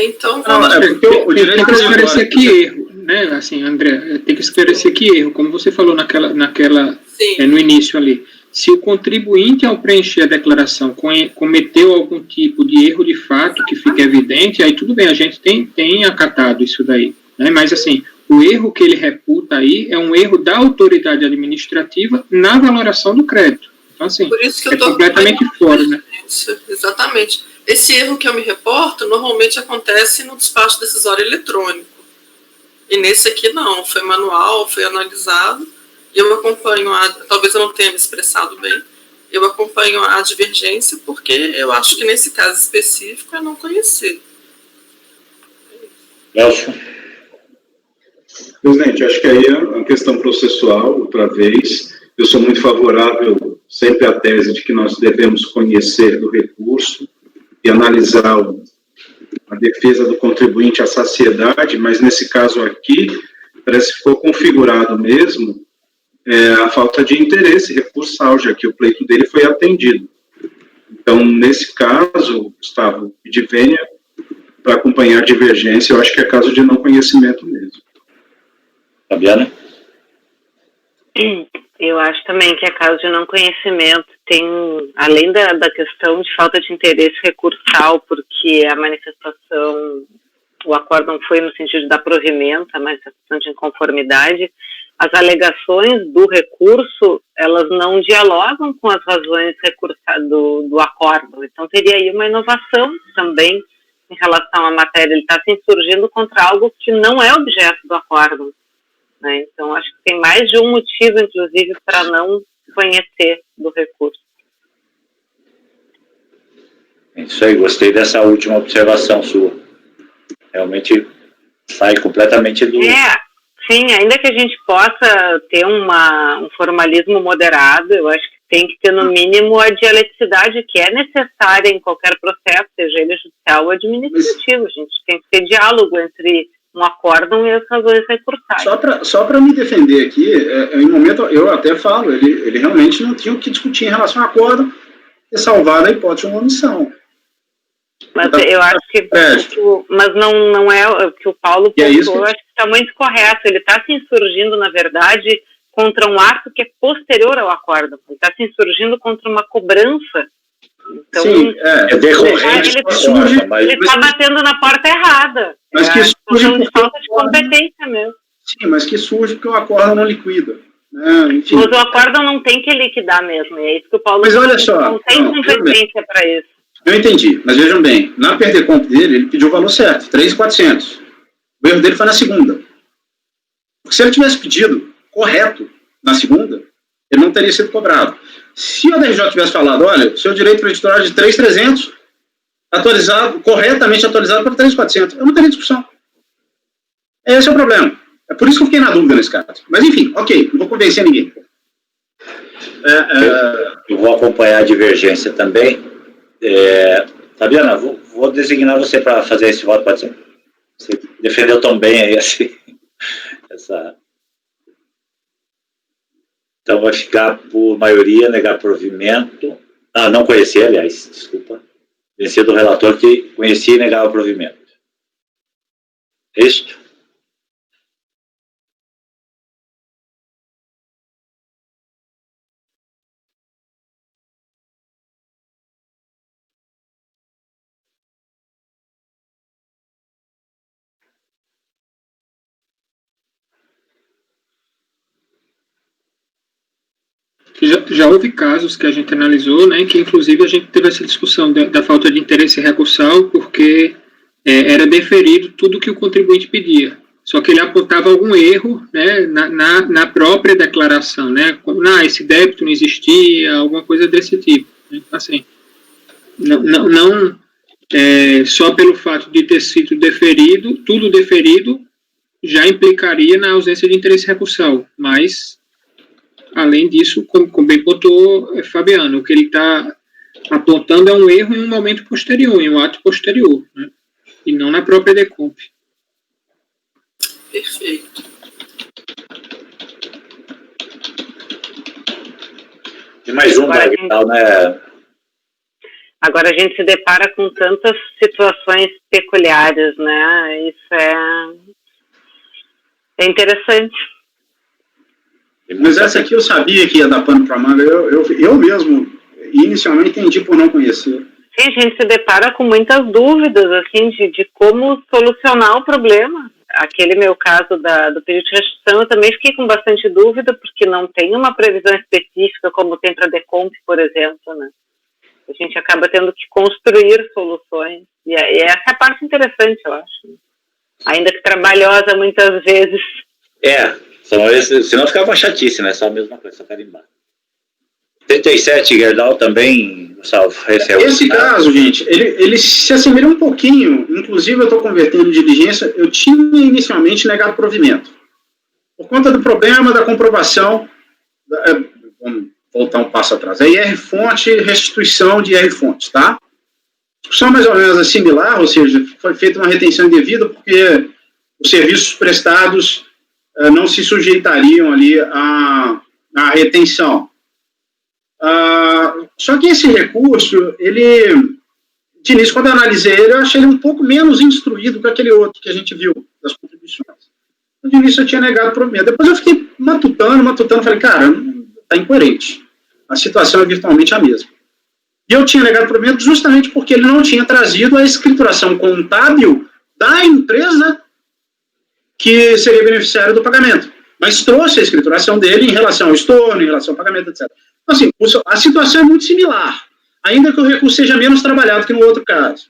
Então... porque o direito tem que esclarecer que erro, né? Assim, André, tem que esclarecer que erro, como você falou no início ali. Se o contribuinte, ao preencher a declaração, cometeu algum tipo de erro de fato que fica evidente, aí tudo bem, a gente tem acatado isso daí. Né? Mas, assim, o erro que ele reputa aí é um erro da autoridade administrativa na valoração do crédito. Então, assim, por isso que eu completamente fora, né? Exatamente. Esse erro que eu me reporto, normalmente acontece no despacho decisório eletrônico. E nesse aqui não, foi manual, foi analisado. E eu acompanho, talvez eu não tenha me expressado bem, eu acompanho a divergência porque eu acho que nesse caso específico eu não conheci. Nelson? Presidente, acho que aí é uma questão processual, outra vez. Eu sou muito favorável sempre à tese de que nós devemos conhecer do recurso e analisar a defesa do contribuinte à saciedade, mas nesse caso aqui, parece que ficou configurado mesmo a falta de interesse recursal, já que o pleito dele foi atendido. Então, nesse caso, Gustavo, de venha para acompanhar a divergência, eu acho que é caso de não conhecimento mesmo. Fabiana? Eu acho também que é caso de não conhecimento. Tem, além da questão de falta de interesse recursal, porque a manifestação, o acórdão foi no sentido da provimento, a manifestação de inconformidade, as alegações do recurso, elas não dialogam com as razões do acórdão. Então, teria aí uma inovação também em relação à matéria. Ele está se insurgindo contra algo que não é objeto do acórdão. Né? Então, acho que tem mais de um motivo, inclusive, para não conhecer do recurso. Isso aí, gostei dessa última observação sua. Realmente sai completamente do... Sim, ainda que a gente possa ter um formalismo moderado, eu acho que tem que ter, no mínimo, a dialeticidade que é necessária em qualquer processo, seja ele judicial ou administrativo. A gente tem que ter diálogo entre um acórdão e as razões recursais. Só para me defender aqui, em momento, eu até falo, ele realmente não tinha o que discutir em relação ao acórdão, ter salvado a hipótese de uma omissão. Mas eu acho que mas não é o que o Paulo pontuou, eu acho que está muito correto. Ele está se insurgindo, na verdade, contra um ato que é posterior ao acórdão. Ele está se insurgindo contra uma cobrança. Então, sim, decorrente. Ele está batendo na porta errada. Mas que surge por falta de competência mesmo. Sim, mas que surge porque o acórdão não liquida. Enfim. Mas o acórdão não tem que liquidar mesmo. E é isso que o Paulo mas olha só, não tem competência para isso. Eu entendi, mas vejam bem, na perder-comp dele, ele pediu o valor certo, 3.400. O erro dele foi na segunda. Porque se ele tivesse pedido correto na segunda, ele não teria sido cobrado. Se o DRJ tivesse falado, olha, seu direito creditório é de 3.300, corretamente atualizado para 3.400, eu não teria discussão. Esse é o problema. É por isso que eu fiquei na dúvida nesse caso. Mas enfim, ok, não vou convencer ninguém. Eu vou acompanhar a divergência também. Fabiana, vou designar você para fazer esse voto, pode ser? Você defendeu tão bem aí assim, Então vai ficar por maioria, negar provimento. Não conhecer, aliás, desculpa. Vencer do relator que conhecia e negava provimento. Isto? Já houve casos que a gente analisou, né, que inclusive a gente teve essa discussão da falta de interesse recursal, porque era deferido tudo que o contribuinte pedia, só que ele apontava algum erro, né, na própria declaração, né, esse débito não existia, alguma coisa desse tipo. Né? Assim, não só pelo fato de ter sido deferido, tudo deferido, já implicaria na ausência de interesse recursal, mas, além disso, como bem pontuou Fabiano, o que ele está apontando é um erro em um momento posterior, em um ato posterior, né? E não na própria DECOMP. Perfeito. E mais um, né? Agora a gente se depara com tantas situações peculiares, né? Isso é interessante. Mas essa aqui eu sabia que ia dar pano para manga. Eu mesmo, inicialmente, entendi por não conhecer. Sim, a gente se depara com muitas dúvidas, assim, de como solucionar o problema. Aquele meu caso do pedido de restituição, eu também fiquei com bastante dúvida, porque não tem uma previsão específica como tem para a DECOMP, por exemplo, né? A gente acaba tendo que construir soluções. E essa é a parte interessante, eu acho. Ainda que trabalhosa muitas vezes. Senão ficava uma chatice, né? Só a mesma coisa, só carimbar. 37, Gerdau também, Gustavo. Esse caso, gente, ele se assemelha um pouquinho, inclusive eu estou convertendo em diligência, eu tinha inicialmente negado provimento. Por conta do problema da comprovação, vamos voltar um passo atrás, é IR-fonte, restituição de IR-fontes, tá? A discussão mais ou menos é similar, ou seja, foi feita uma retenção indevida porque os serviços prestados não se sujeitariam ali à retenção. Só que esse recurso, de início, quando eu analisei ele, eu achei ele um pouco menos instruído que aquele outro que a gente viu, das contribuições. De início eu tinha negado o provimento. Depois eu fiquei matutando, falei, cara, está incoerente. A situação é virtualmente a mesma. E eu tinha negado o provimento justamente porque ele não tinha trazido a escrituração contábil da empresa que seria beneficiária do pagamento. Mas trouxe a escrituração dele em relação ao estorno, em relação ao pagamento, etc. Então, assim, a situação é muito similar, ainda que o recurso seja menos trabalhado que no outro caso.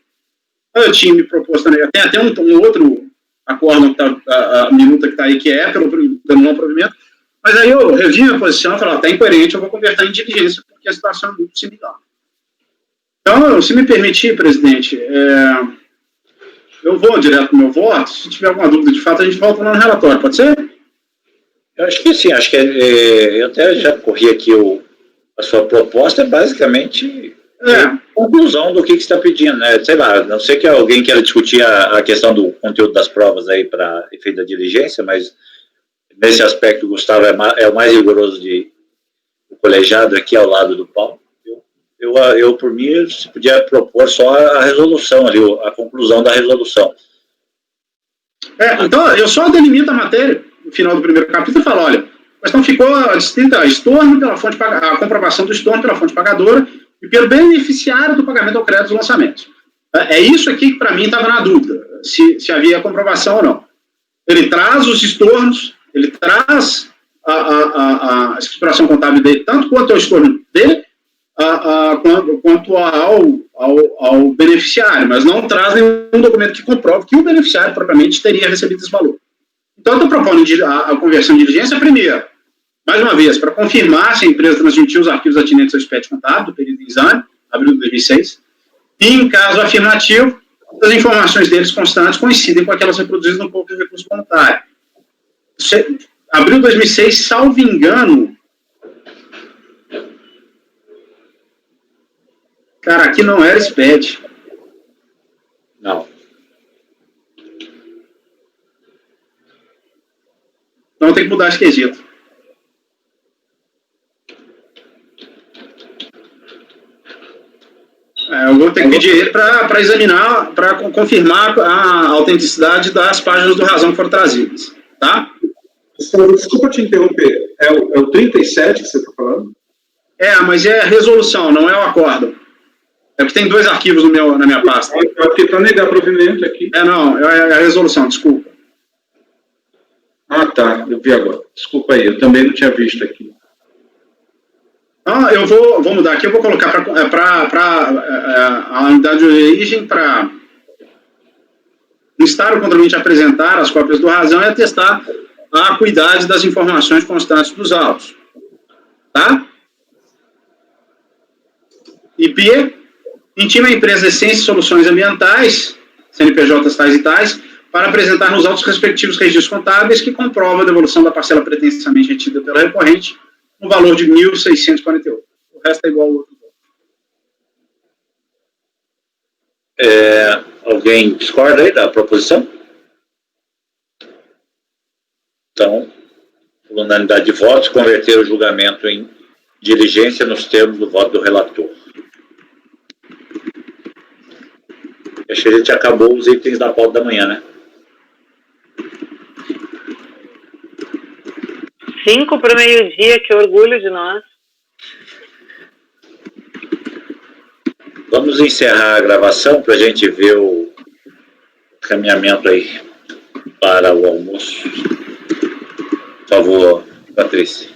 Eu tinha me proposto, né, tem até um outro acordo, a minuta que está aí, que é pelo não provimento, mas aí eu revi minha posição e falei, está incoerente, eu vou converter em diligência, porque a situação é muito similar. Então, se me permitir, presidente, eu vou direto no meu voto. Se tiver alguma dúvida de fato, a gente volta lá no relatório, pode ser? Eu acho que sim, eu até já corri aqui a sua proposta, é basicamente a conclusão do que você está pedindo, né? Sei lá, não sei que alguém queira discutir a questão do conteúdo das provas aí para efeito da diligência, mas nesse aspecto o Gustavo é o mais rigoroso do colegiado aqui ao lado do Paulo. Eu, por mim, se podia propor só a resolução ali, a conclusão da resolução. Então, eu só delimito a matéria no final do primeiro capítulo e falo, olha, a questão ficou distinta estorno pela fonte a comprovação do estorno pela fonte pagadora e pelo beneficiário do pagamento ao crédito dos lançamentos. É isso aqui que, para mim, estava na dúvida, se havia comprovação ou não. Ele traz os estornos, ele traz a escrituração contábil dele, tanto quanto ao estorno dele, quanto ao beneficiário, mas não traz nenhum documento que comprove que o beneficiário propriamente teria recebido esse valor. Então, eu estou propondo a conversão de diligência, primeiro, mais uma vez, para confirmar se a empresa transmitiu os arquivos atinentes ao expediente contábil do período de exame, abril de 2006, e, em caso afirmativo, as informações deles constantes coincidem com aquelas reproduzidas no corpo de recurso voluntário. Abril de 2006, salvo engano, cara, aqui não era SPED. Não. Então tem que mudar esse quesito. Eu vou ter que pedir ele para examinar, para confirmar a autenticidade das páginas do razão que foram trazidas. Tá? Desculpa te interromper. É o 37 que você está falando? Mas é a resolução, não é o acordo. É porque tem 2 arquivos na minha pasta. Eu fiquei para negar provimento aqui. É a resolução, desculpa. Tá, eu vi agora. Desculpa aí, eu também não tinha visto aqui. Eu vou mudar aqui, eu vou colocar a unidade de origem para instar o contribuinte a apresentar as cópias do razão e atestar a acuidade das informações constantes dos autos. Tá? E B, intima a empresa Essência Soluções Ambientais, CNPJ tais e tais, para apresentar nos autos respectivos registros contábeis que comprovam a devolução da parcela pretensamente retida pela recorrente no valor de R$ 1.648. O resto é igual ao outro. Alguém discorda aí da proposição? Então, por unanimidade de votos, converter o julgamento em diligência nos termos do voto do relator. Acho que a gente acabou os itens da pauta da manhã, né? 5 para o meio-dia, que orgulho de nós. Vamos encerrar a gravação para a gente ver o caminhamento aí para o almoço. Por favor, Patrícia.